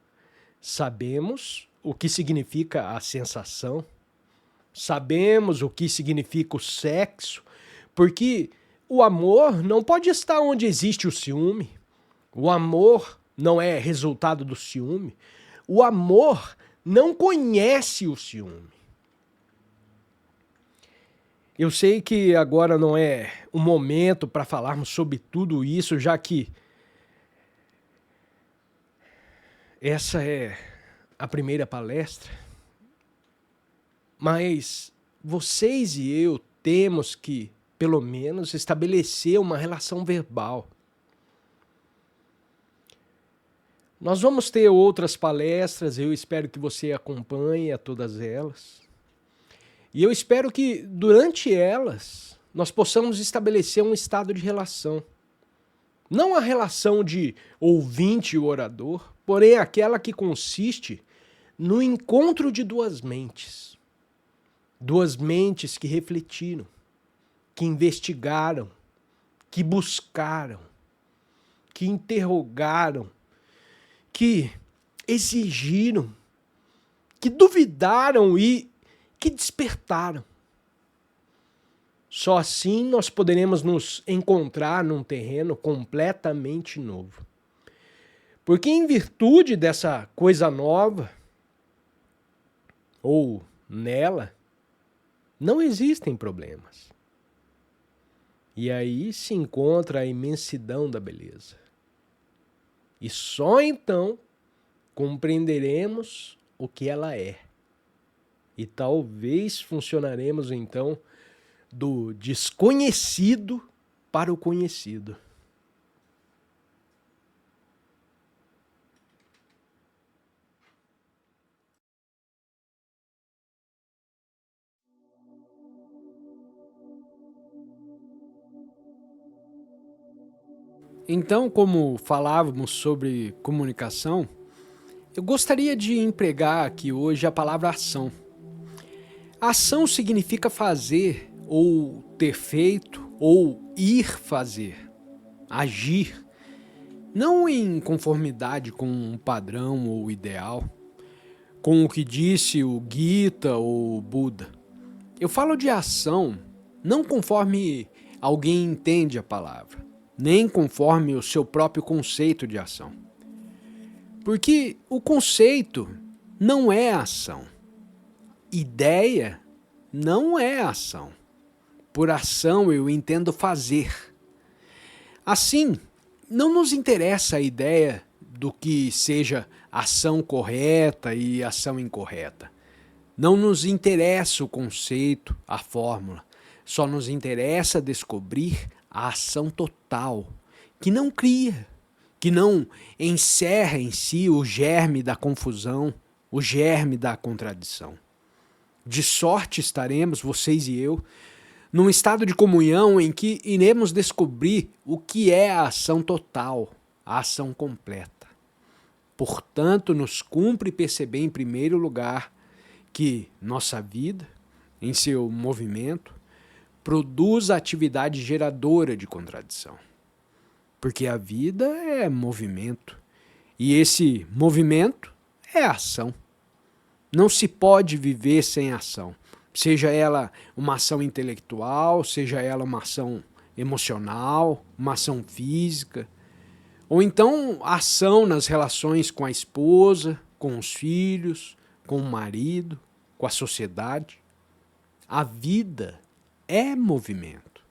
Sabemos o que significa a sensação. Sabemos o que significa o sexo, porque o amor não pode estar onde existe o ciúme. O amor não é resultado do ciúme. O amor não conhece o ciúme. Eu sei que agora não é o momento para falarmos sobre tudo isso, já que essa é a primeira palestra. Mas vocês e eu temos que, pelo menos, estabelecer uma relação verbal. Nós vamos ter outras palestras, eu espero que você acompanhe a todas elas. E eu espero que, durante elas, nós possamos estabelecer um estado de relação. Não a relação de ouvinte e orador, porém aquela que consiste no encontro de duas mentes. Duas mentes que refletiram, que investigaram, que buscaram, que interrogaram, que exigiram, que duvidaram e que despertaram. Só assim nós poderemos nos encontrar num terreno completamente novo. Porque em virtude dessa coisa nova, ou nela, não existem problemas. E aí se encontra a imensidão da beleza. E só então compreenderemos o que ela é. E talvez funcionaremos então do desconhecido para o conhecido. Então, como falávamos sobre comunicação, eu gostaria de empregar aqui hoje a palavra ação. Ação significa fazer, ou ter feito, ou ir fazer, agir, não em conformidade com um padrão ou ideal, com o que disse o Gita ou o Buda. Eu falo de ação não conforme alguém entende a palavra, nem conforme o seu próprio conceito de ação. Porque o conceito não é ação. Ideia não é ação. por ação eu entendo fazer. Assim, não nos interessa a ideia do que seja ação correta e ação incorreta. Não nos interessa o conceito, a fórmula. Só nos interessa descobrir a ação total, que não cria, que não encerra em si o germe da confusão, o germe da contradição. De sorte estaremos, vocês e eu, num estado de comunhão em que iremos descobrir o que é a ação total, a ação completa. Portanto, nos cumpre perceber em primeiro lugar que nossa vida, em seu movimento, produz a atividade geradora de contradição. Porque a vida é movimento, e esse movimento é ação. Não se pode viver sem ação, seja ela uma ação intelectual, seja ela uma ação emocional, uma ação física, ou então ação nas relações com a esposa, com os filhos, com o marido, com a sociedade. A vida é movimento.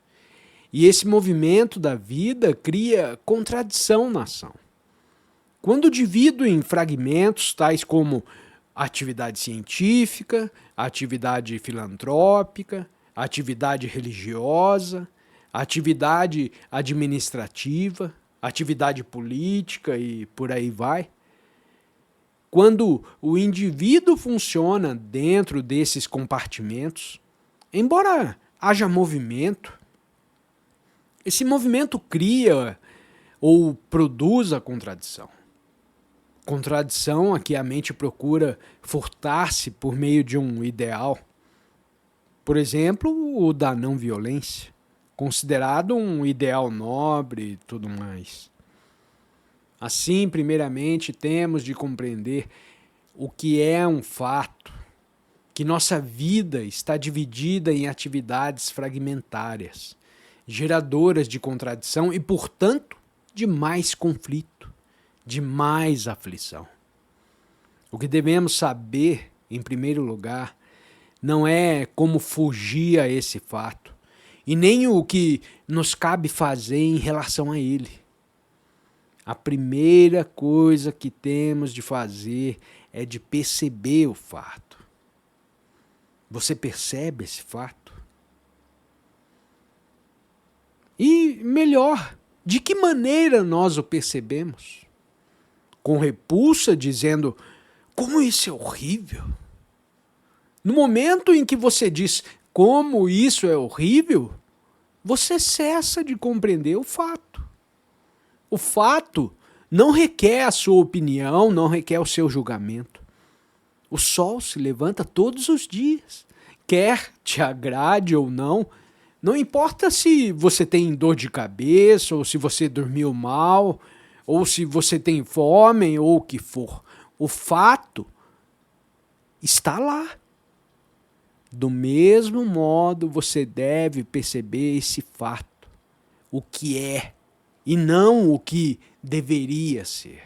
E esse movimento da vida cria contradição na ação. Quando divido em fragmentos tais como atividade científica, atividade filantrópica, atividade religiosa, atividade administrativa, atividade política e por aí vai. Quando o indivíduo funciona dentro desses compartimentos, embora haja movimento, esse movimento cria ou produz a contradição. Contradição a que a mente procura furtar-se por meio de um ideal. Por exemplo, o da não violência, considerado um ideal nobre e tudo mais. Assim, primeiramente, temos de compreender o que é um fato, que nossa vida está dividida em atividades fragmentárias, geradoras de contradição e, portanto, de mais conflito, de mais aflição. O que devemos saber, em primeiro lugar, não é como fugir a esse fato, e nem o que nos cabe fazer em relação a ele. A primeira coisa que temos de fazer é de perceber o fato. Você percebe esse fato? E, melhor, de que maneira nós o percebemos? Com repulsa, dizendo, como isso é horrível? No momento em que você diz, como isso é horrível, você cessa de compreender o fato. O fato não requer a sua opinião, não requer o seu julgamento. O sol se levanta todos os dias, quer te agrade ou não. Não importa se você tem dor de cabeça, ou se você dormiu mal, ou se você tem fome, ou o que for. O fato está lá. Do mesmo modo, você deve perceber esse fato, o que é, e não o que deveria ser.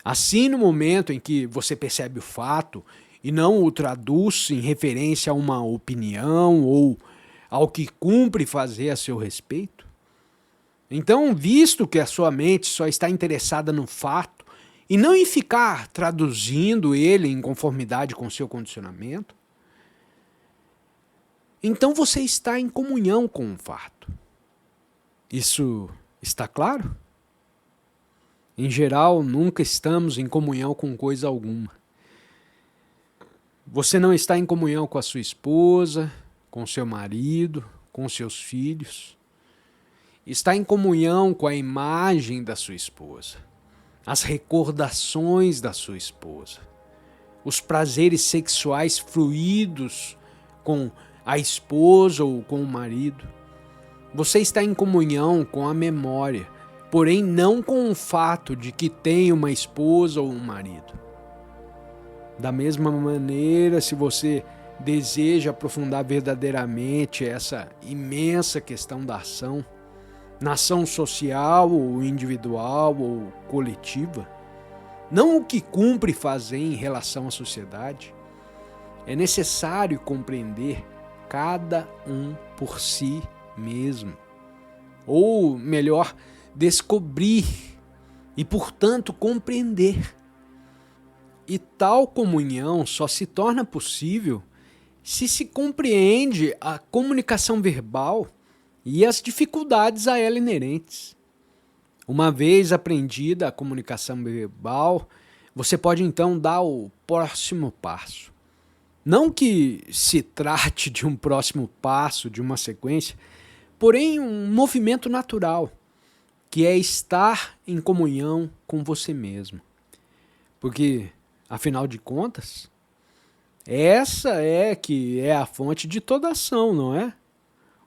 Assim, no momento em que você percebe o fato, e não o traduz em referência a uma opinião ou ao que cumpre fazer a seu respeito, então, visto que a sua mente só está interessada no fato, e não em ficar traduzindo ele em conformidade com o seu condicionamento, então você está em comunhão com o fato. Isso está claro? Em geral, nunca estamos em comunhão com coisa alguma. Você não está em comunhão com a sua esposa, com seu marido, com seus filhos. Está em comunhão com a imagem da sua esposa, as recordações da sua esposa, os prazeres sexuais fluídos com a esposa ou com o marido. Você está em comunhão com a memória, porém não com o fato de que tem uma esposa ou um marido. Da mesma maneira, se você deseja aprofundar verdadeiramente essa imensa questão da ação, na ação social ou individual ou coletiva, não o que cumpre fazer em relação à sociedade, é necessário compreender cada um por si mesmo. Ou melhor, descobrir e, portanto, compreender. E tal comunhão só se torna possível se compreende a comunicação verbal e as dificuldades a ela inerentes. Uma vez aprendida a comunicação verbal, você pode então dar o próximo passo. Não que se trate de um próximo passo, de uma sequência, porém um movimento natural, que é estar em comunhão com você mesmo. Porque, afinal de contas, essa é que é a fonte de toda ação, não é?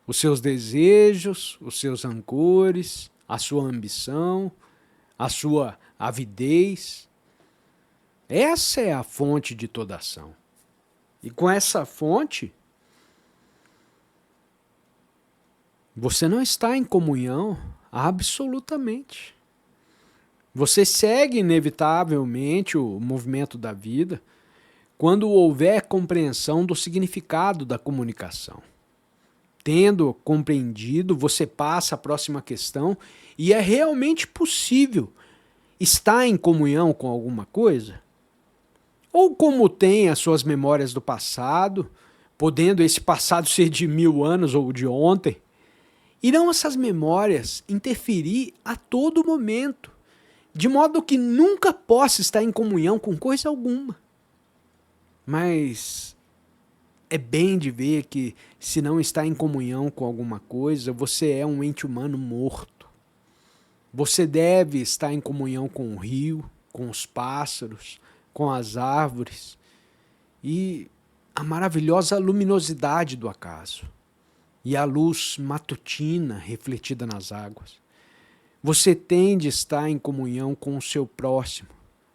Os seus desejos, os seus rancores, a sua ambição, a sua avidez. Essa é a fonte de toda ação. E com essa fonte, você não está em comunhão absolutamente. Você segue inevitavelmente o movimento da vida quando houver compreensão do significado da comunicação. Tendo compreendido, você passa à próxima questão e é realmente possível estar em comunhão com alguma coisa? Ou como tem as suas memórias do passado, podendo esse passado ser de 1000 anos ou de ontem, irão essas memórias interferir a todo momento, de modo que nunca possa estar em comunhão com coisa alguma. Mas é bem de ver que, se não está em comunhão com alguma coisa, você é um ente humano morto. Você deve estar em comunhão com o rio, com os pássaros, com as árvores e a maravilhosa luminosidade do acaso e a luz matutina refletida nas águas. Você tem de estar em comunhão com o seu próximo,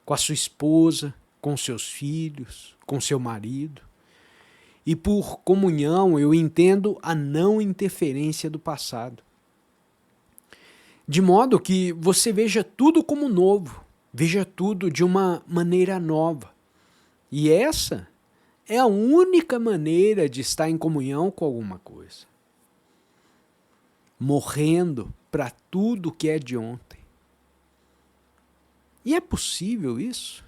com a sua esposa, com seus filhos, com seu marido. E por comunhão eu entendo a não interferência do passado. De modo que você veja tudo como novo, veja tudo de uma maneira nova. E essa é a única maneira de estar em comunhão com alguma coisa. Morrendo para tudo que é de ontem. E é possível isso?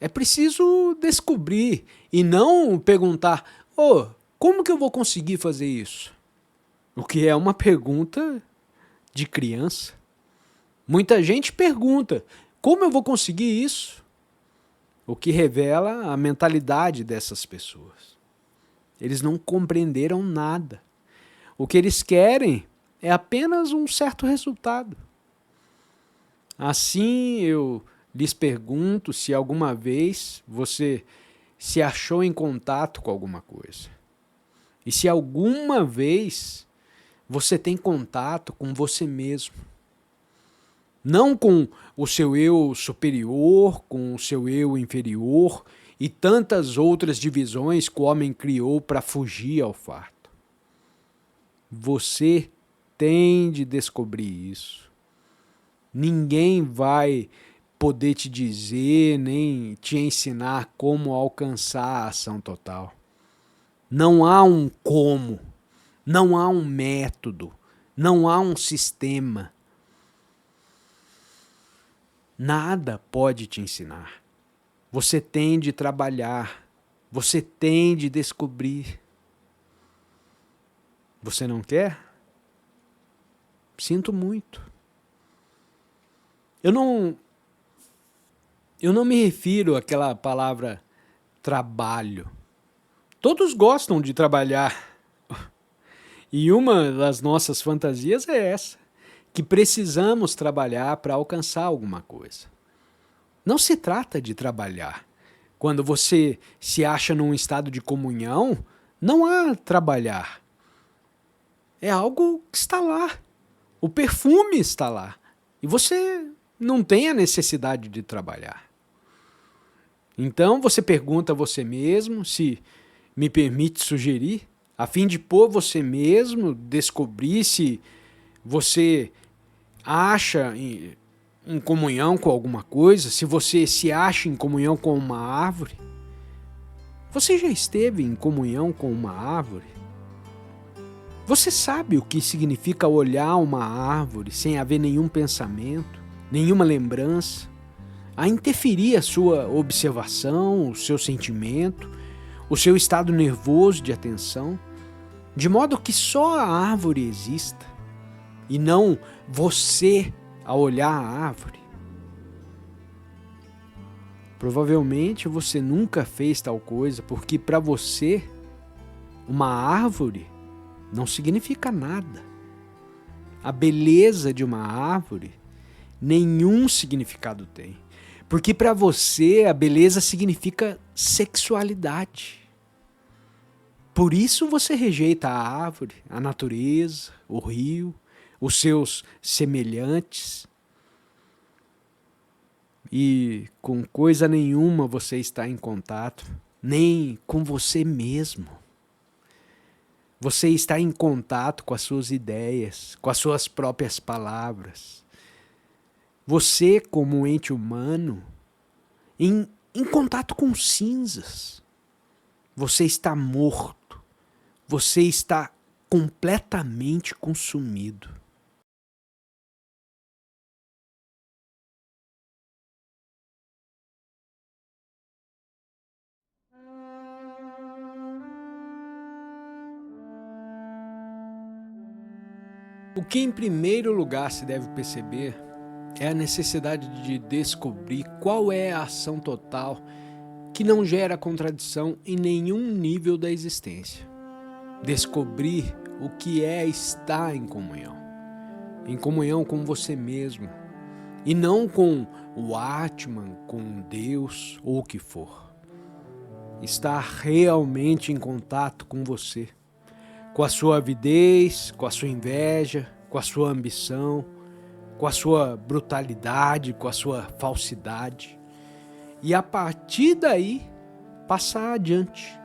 É preciso descobrir e não perguntar, como que eu vou conseguir fazer isso? O que é uma pergunta de criança. Muita gente pergunta, como eu vou conseguir isso? O que revela a mentalidade dessas pessoas. Eles não compreenderam nada. O que eles querem é apenas um certo resultado. Assim eu lhes pergunto se alguma vez você se achou em contato com alguma coisa. E se alguma vez você tem contato com você mesmo. Não com o seu eu superior, com o seu eu inferior e tantas outras divisões que o homem criou para fugir ao fardo. Você tem de descobrir isso. Ninguém vai poder te dizer, nem te ensinar como alcançar a ação total. Não há um como, não há um método, não há um sistema. Nada pode te ensinar. Você tem de trabalhar, você tem de descobrir. Você não quer? Sinto muito. Eu não me refiro àquela palavra trabalho. Todos gostam de trabalhar. E uma das nossas fantasias é essa, que precisamos trabalhar para alcançar alguma coisa. Não se trata de trabalhar. Quando você se acha num estado de comunhão, não há trabalhar. É algo que está lá. O perfume está lá. E você não tem a necessidade de trabalhar. Então você pergunta a você mesmo, se me permite sugerir, a fim de pôr você mesmo, descobrir se você acha em comunhão com alguma coisa, se você se acha em comunhão com uma árvore. Você já esteve em comunhão com uma árvore? Você sabe o que significa olhar uma árvore sem haver nenhum pensamento, nenhuma lembrança, a interferir a sua observação, o seu sentimento, o seu estado nervoso de atenção, de modo que só a árvore exista e não você a olhar a árvore? Provavelmente você nunca fez tal coisa porque para você uma árvore não significa nada. A beleza de uma árvore nenhum significado tem, porque para você a beleza significa sexualidade. Por isso você rejeita a árvore, a natureza, o rio, os seus semelhantes. E com coisa nenhuma você está em contato, nem com você mesmo. Você está em contato com as suas ideias, com as suas próprias palavras. Você, como um ente humano, em contato com cinzas. Você está morto. Você está completamente consumido. O que em primeiro lugar se deve perceber é a necessidade de descobrir qual é a ação total que não gera contradição em nenhum nível da existência. Descobrir o que é estar em comunhão com você mesmo, e não com o Atman, com Deus ou o que for. Estar realmente em contato com você, com a sua avidez, com a sua inveja, com a sua ambição, com a sua brutalidade, com a sua falsidade. E a partir daí, passar adiante.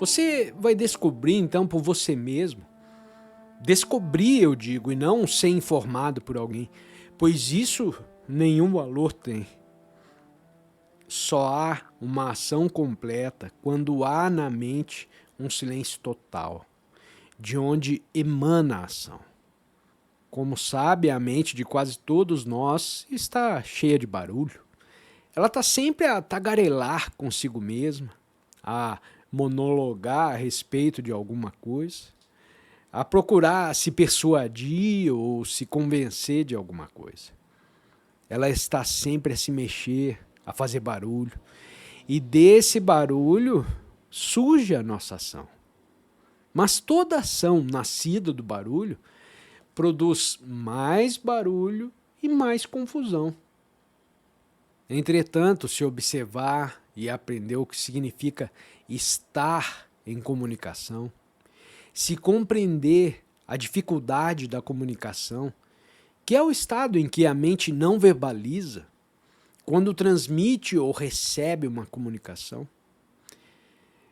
Você vai descobrir então por você mesmo. Descobrir, eu digo, e não ser informado por alguém, pois isso nenhum valor tem. Só há uma ação completa quando há na mente um silêncio total, de onde emana a ação. Como sabe, a mente de quase todos nós está cheia de barulho. Ela está sempre a tagarelar consigo mesma, a monologar a respeito de alguma coisa, a procurar se persuadir ou se convencer de alguma coisa. Ela está sempre a se mexer, a fazer barulho, e desse barulho surge a nossa ação. Mas toda ação nascida do barulho produz mais barulho e mais confusão. Entretanto, se observar e aprender o que significa estar em comunicação, se compreender a dificuldade da comunicação, que é o estado em que a mente não verbaliza, quando transmite ou recebe uma comunicação,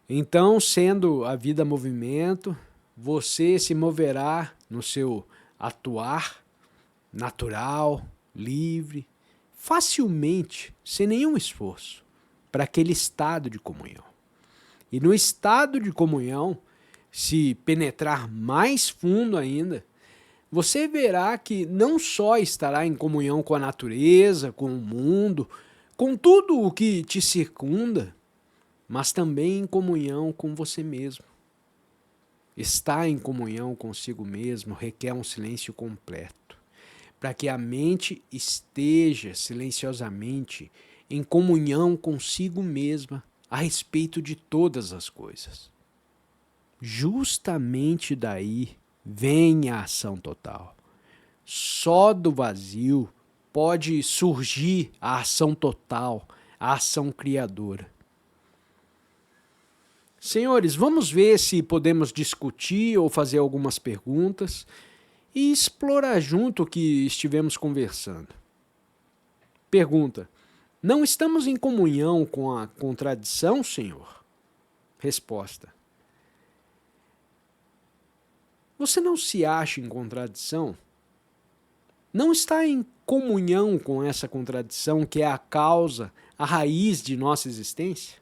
então, sendo a vida movimento, você se moverá no seu atuar natural, livre, facilmente, sem nenhum esforço, para aquele estado de comunhão. E no estado de comunhão, se penetrar mais fundo ainda, você verá que não só estará em comunhão com a natureza, com o mundo, com tudo o que te circunda, mas também em comunhão com você mesmo. Estar em comunhão consigo mesmo requer um silêncio completo, para que a mente esteja silenciosamente em comunhão consigo mesma a respeito de todas as coisas. Justamente daí vem a ação total. Só do vazio pode surgir a ação total, a ação criadora. Senhores, vamos ver se podemos discutir ou fazer algumas perguntas e explorar junto o que estivemos conversando. Pergunta: não estamos em comunhão com a contradição, Senhor? Resposta: você não se acha em contradição? Não está em comunhão com essa contradição que é a causa, a raiz de nossa existência?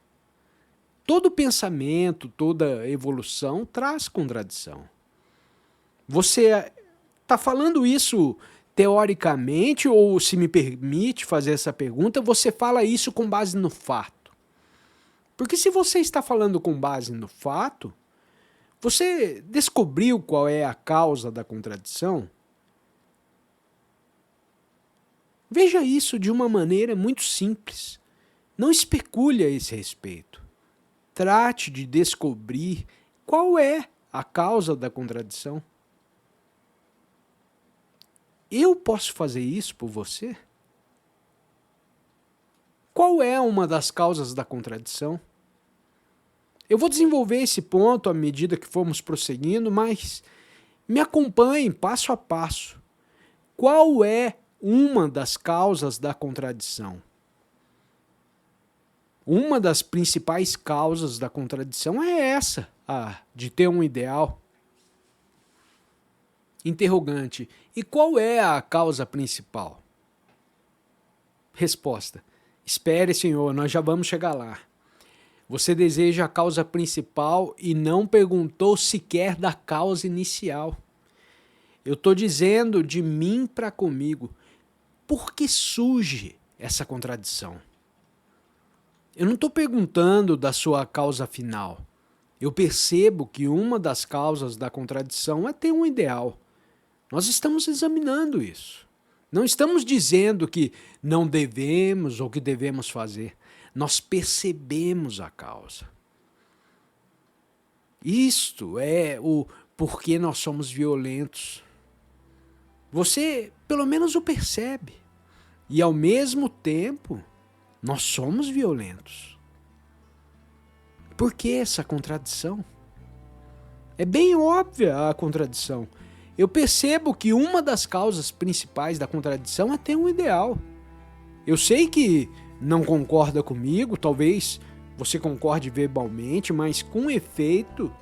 Todo pensamento, toda evolução traz contradição. Você está falando isso teoricamente, ou se me permite fazer essa pergunta, você fala isso com base no fato? Porque se você está falando com base no fato, você descobriu qual é a causa da contradição? Veja isso de uma maneira muito simples. Não especule a esse respeito. Trate de descobrir qual é a causa da contradição. Eu posso fazer isso por você? Qual é uma das causas da contradição? Eu vou desenvolver esse ponto à medida que formos prosseguindo, mas me acompanhe passo a passo. Qual é uma das causas da contradição? Uma das principais causas da contradição é essa, a de ter um ideal. Interrogante: e qual é a causa principal? Resposta: espere, senhor, nós já vamos chegar lá. Você deseja a causa principal e não perguntou sequer da causa inicial. Eu estou dizendo de mim para comigo. Por que surge essa contradição? Eu não estou perguntando da sua causa final. Eu percebo que uma das causas da contradição é ter um ideal. Nós estamos examinando isso. Não estamos dizendo que não devemos ou que devemos fazer. Nós percebemos a causa. Isto é o porquê nós somos violentos. Você pelo menos o percebe. E ao mesmo tempo, nós somos violentos. Por que essa contradição? É bem óbvia a contradição. Eu percebo que uma das causas principais da contradição é ter um ideal. Eu sei que não concorda comigo, talvez você concorde verbalmente, mas com efeito,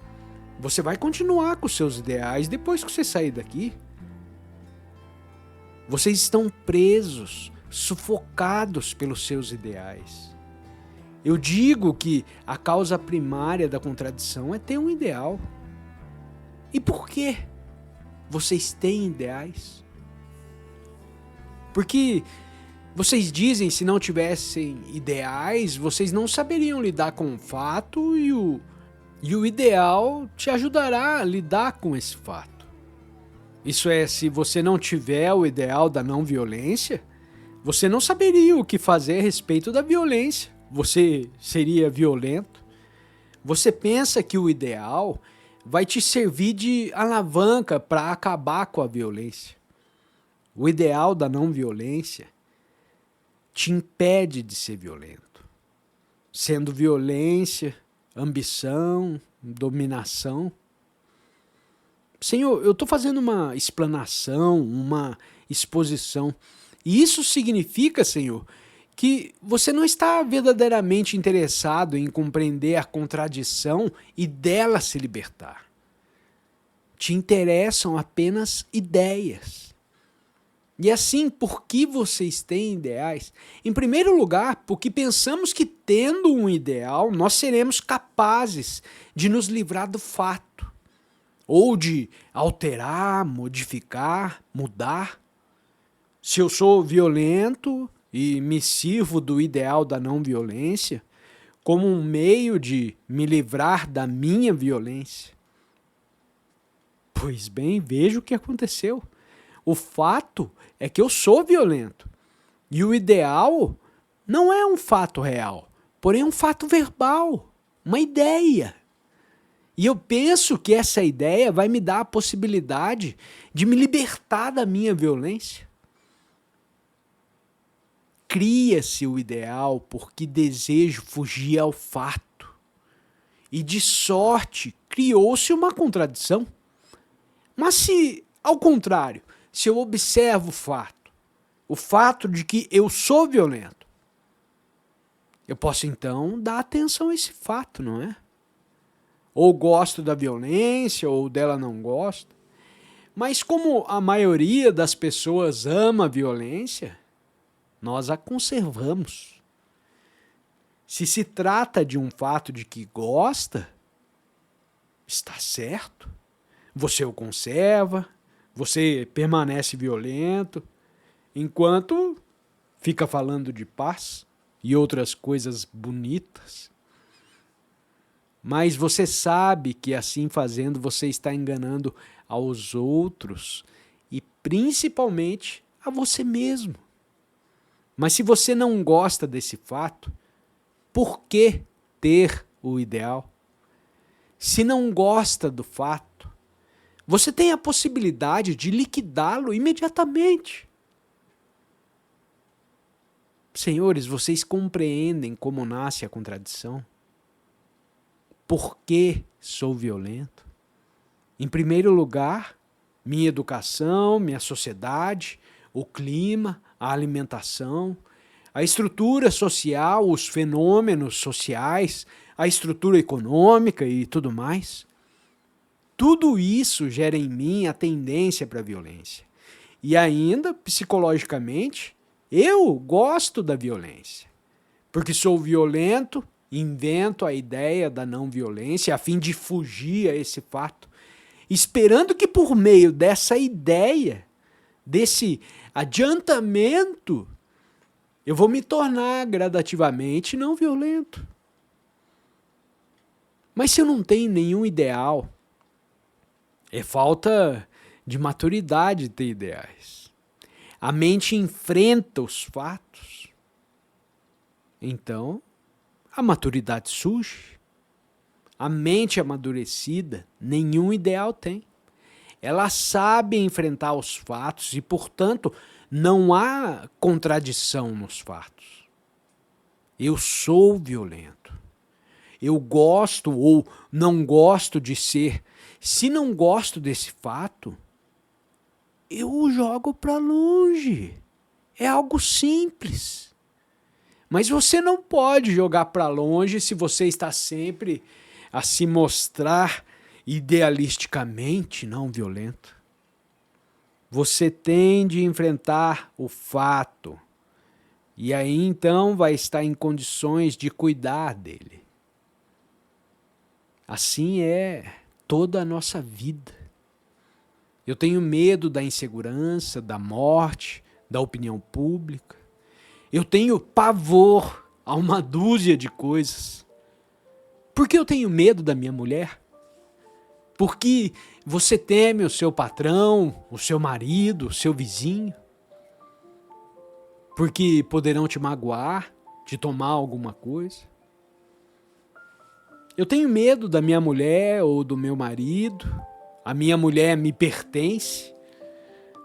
você vai continuar com seus ideais depois que você sair daqui. Vocês estão presos, sufocados pelos seus ideais. Eu digo que a causa primária da contradição é ter um ideal. E por quê? Vocês têm ideais? Porque vocês dizem se não tivessem ideais, vocês não saberiam lidar com o fato e o ideal te ajudará a lidar com esse fato. Isso é, se você não tiver o ideal da não violência, você não saberia o que fazer a respeito da violência. Você seria violento. Você pensa que o ideal vai te servir de alavanca para acabar com a violência. O ideal da não violência te impede de ser violento. Sendo violência, ambição, dominação. Senhor, eu estou fazendo uma explanação, uma exposição. E isso significa, Senhor, que você não está verdadeiramente interessado em compreender a contradição e dela se libertar. Te interessam apenas ideias. E assim, por que vocês têm ideais? Em primeiro lugar, porque pensamos que tendo um ideal, nós seremos capazes de nos livrar do fato, ou de alterar, modificar, mudar. Se eu sou violento e me sirvo do ideal da não violência como um meio de me livrar da minha violência. Pois bem, veja o que aconteceu. O fato é que eu sou violento. E o ideal não é um fato real, porém um fato verbal, uma ideia. E eu penso que essa ideia vai me dar a possibilidade de me libertar da minha violência. Cria-se o ideal porque desejo fugir ao fato. E de sorte criou-se uma contradição. Mas se, ao contrário, se eu observo o fato de que eu sou violento, eu posso então dar atenção a esse fato, não é? Ou gosto da violência, ou dela não gosto. Mas como a maioria das pessoas ama a violência, nós a conservamos. se trata de um fato de que gosta, está certo. Você o conserva, você permanece violento, enquanto fica falando de paz e outras coisas bonitas. Mas você sabe que assim fazendo você está enganando aos outros e principalmente a você mesmo. Mas se você não gosta desse fato, por que ter o ideal? Se não gosta do fato, você tem a possibilidade de liquidá-lo imediatamente. Senhores, vocês compreendem como nasce a contradição? Por que sou violento? Em primeiro lugar, minha educação, minha sociedade, o clima, a alimentação, a estrutura social, os fenômenos sociais, a estrutura econômica e tudo mais. Tudo isso gera em mim a tendência para a violência. E ainda, psicologicamente, eu gosto da violência. Porque sou violento, invento a ideia da não violência a fim de fugir a esse fato, esperando que por meio dessa ideia, desse adiantamento, eu vou me tornar gradativamente não violento. Mas se eu não tenho nenhum ideal, é falta de maturidade ter ideais. A mente enfrenta os fatos. Então, a maturidade surge. A mente amadurecida, nenhum ideal tem. Ela sabe enfrentar os fatos e, portanto, não há contradição nos fatos. Eu sou violento. Eu gosto ou não gosto de ser. Se não gosto desse fato, eu o jogo para longe. É algo simples. Mas você não pode jogar para longe se você está sempre a se mostrar idealisticamente não violento. Você tem de enfrentar o fato. E aí então vai estar em condições de cuidar dele. Assim é toda a nossa vida. Eu tenho medo da insegurança, da morte, da opinião pública. Eu tenho pavor a uma dúzia de coisas. Por que eu tenho medo da minha mulher? Porque você teme o seu patrão, o seu marido, o seu vizinho? Porque poderão te magoar, te tomar alguma coisa? Eu tenho medo da minha mulher ou do meu marido. A minha mulher me pertence.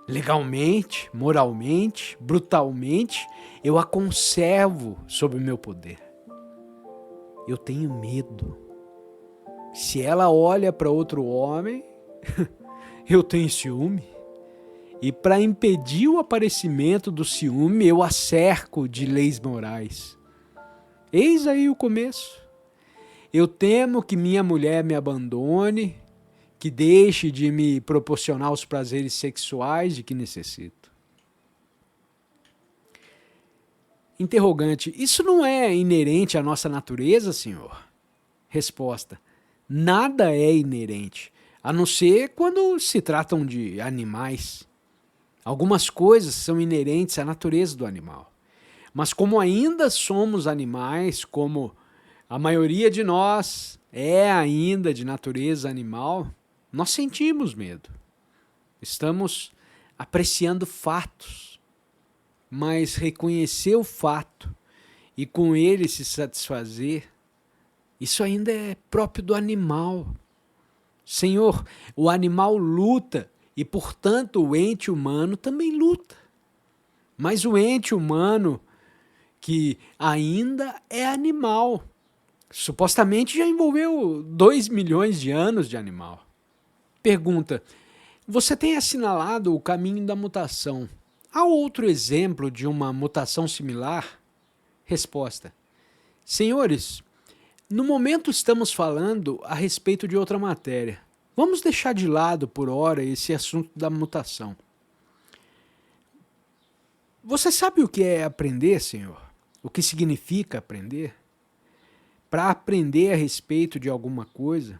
Legalmente, moralmente, brutalmente, eu a conservo sob o meu poder. Eu tenho medo. Se ela olha para outro homem, eu tenho ciúme. E para impedir o aparecimento do ciúme, eu a cerco de leis morais. Eis aí o começo. Eu temo que minha mulher me abandone, que deixe de me proporcionar os prazeres sexuais de que necessito. Interrogante: isso não é inerente à nossa natureza, senhor? Resposta: nada é inerente, a não ser quando se tratam de animais. Algumas coisas são inerentes à natureza do animal. Mas como ainda somos animais, como a maioria de nós é ainda de natureza animal, nós sentimos medo. Estamos apreciando fatos. Mas reconhecer o fato e com ele se satisfazer, isso ainda é próprio do animal. Senhor, o animal luta e, portanto, o ente humano também luta. Mas o ente humano, que ainda é animal, supostamente já envolveu 2 milhões de anos de animal. Pergunta: você tem assinalado o caminho da mutação. Há outro exemplo de uma mutação similar? Resposta: senhores, no momento estamos falando a respeito de outra matéria. Vamos deixar de lado por hora esse assunto da mutação. Você sabe o que é aprender, senhor? O que significa aprender? para aprender a respeito de alguma coisa,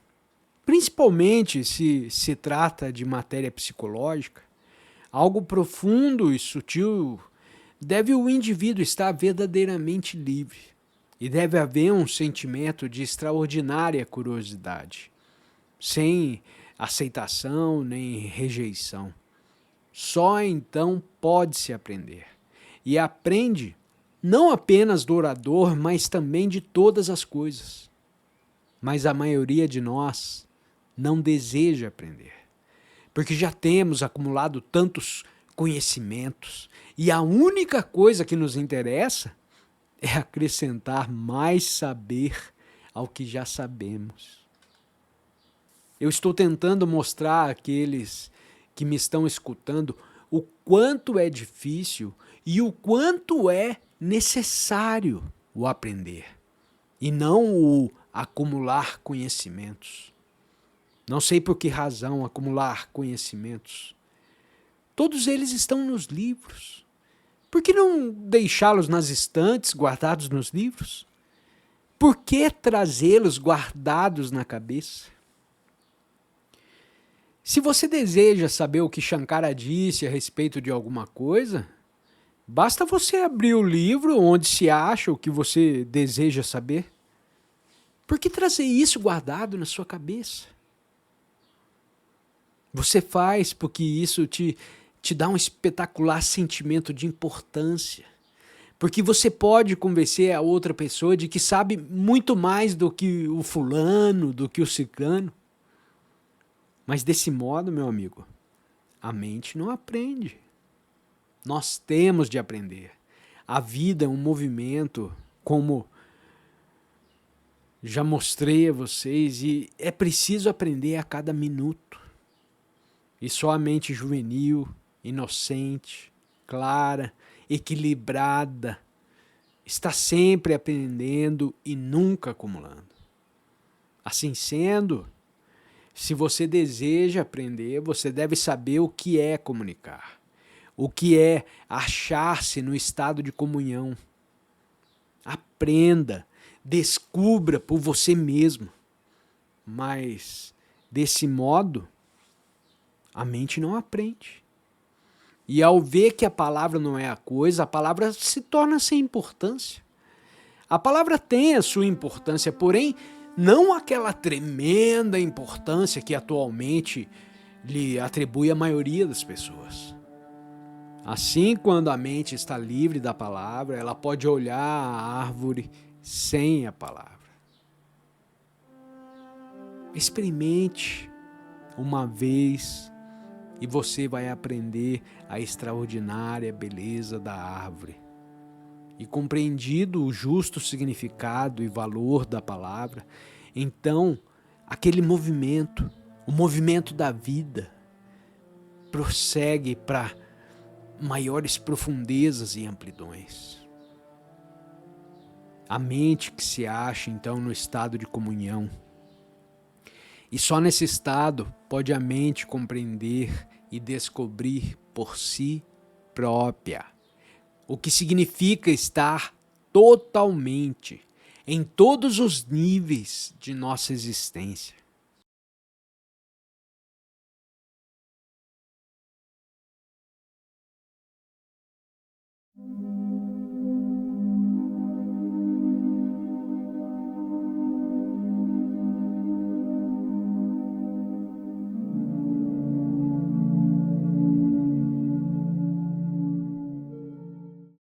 principalmente se trata de matéria psicológica, algo profundo e sutil, deve o indivíduo estar verdadeiramente livre e deve haver um sentimento de extraordinária curiosidade, sem aceitação nem rejeição. Só então pode-se aprender. E aprende não apenas do orador, mas também de todas as coisas. Mas a maioria de nós não deseja aprender, porque já temos acumulado tantos conhecimentos e a única coisa que nos interessa é acrescentar mais saber ao que já sabemos. Eu estou tentando mostrar àqueles que me estão escutando o quanto é difícil e o quanto é necessário o aprender, e não o acumular conhecimentos. Não sei por que razão acumular conhecimentos. Todos eles estão nos livros. Por que não deixá-los nas estantes, guardados nos livros? Por que trazê-los guardados na cabeça? Se você deseja saber o que Shankara disse a respeito de alguma coisa, basta você abrir o livro onde se acha o que você deseja saber. Por que trazer isso guardado na sua cabeça? Você faz porque isso te dá um espetacular sentimento de importância. Porque você pode convencer a outra pessoa de que sabe muito mais do que o fulano, do que o ciclano. Mas desse modo, meu amigo, a mente não aprende. Nós temos de aprender. A vida é um movimento, como já mostrei a vocês, e é preciso aprender a cada minuto. E só a mente juvenil, inocente, clara, equilibrada, está sempre aprendendo e nunca acumulando. Assim sendo, se você deseja aprender, você deve saber o que é comunicar, o que é achar-se no estado de comunhão. Aprenda, descubra por você mesmo, mas desse modo, a mente não aprende. E ao ver que a palavra não é a coisa, a palavra se torna sem importância. A palavra tem a sua importância, porém, não aquela tremenda importância que atualmente lhe atribui a maioria das pessoas. Assim, quando a mente está livre da palavra, ela pode olhar a árvore sem a palavra. Experimente uma vez e você vai aprender a extraordinária beleza da árvore. E compreendido o justo significado e valor da palavra, então aquele movimento, o movimento da vida, prossegue para maiores profundezas e amplidões. A mente que se acha então no estado de comunhão. E só nesse estado pode a mente compreender e descobrir por si própria o que significa estar totalmente em todos os níveis de nossa existência.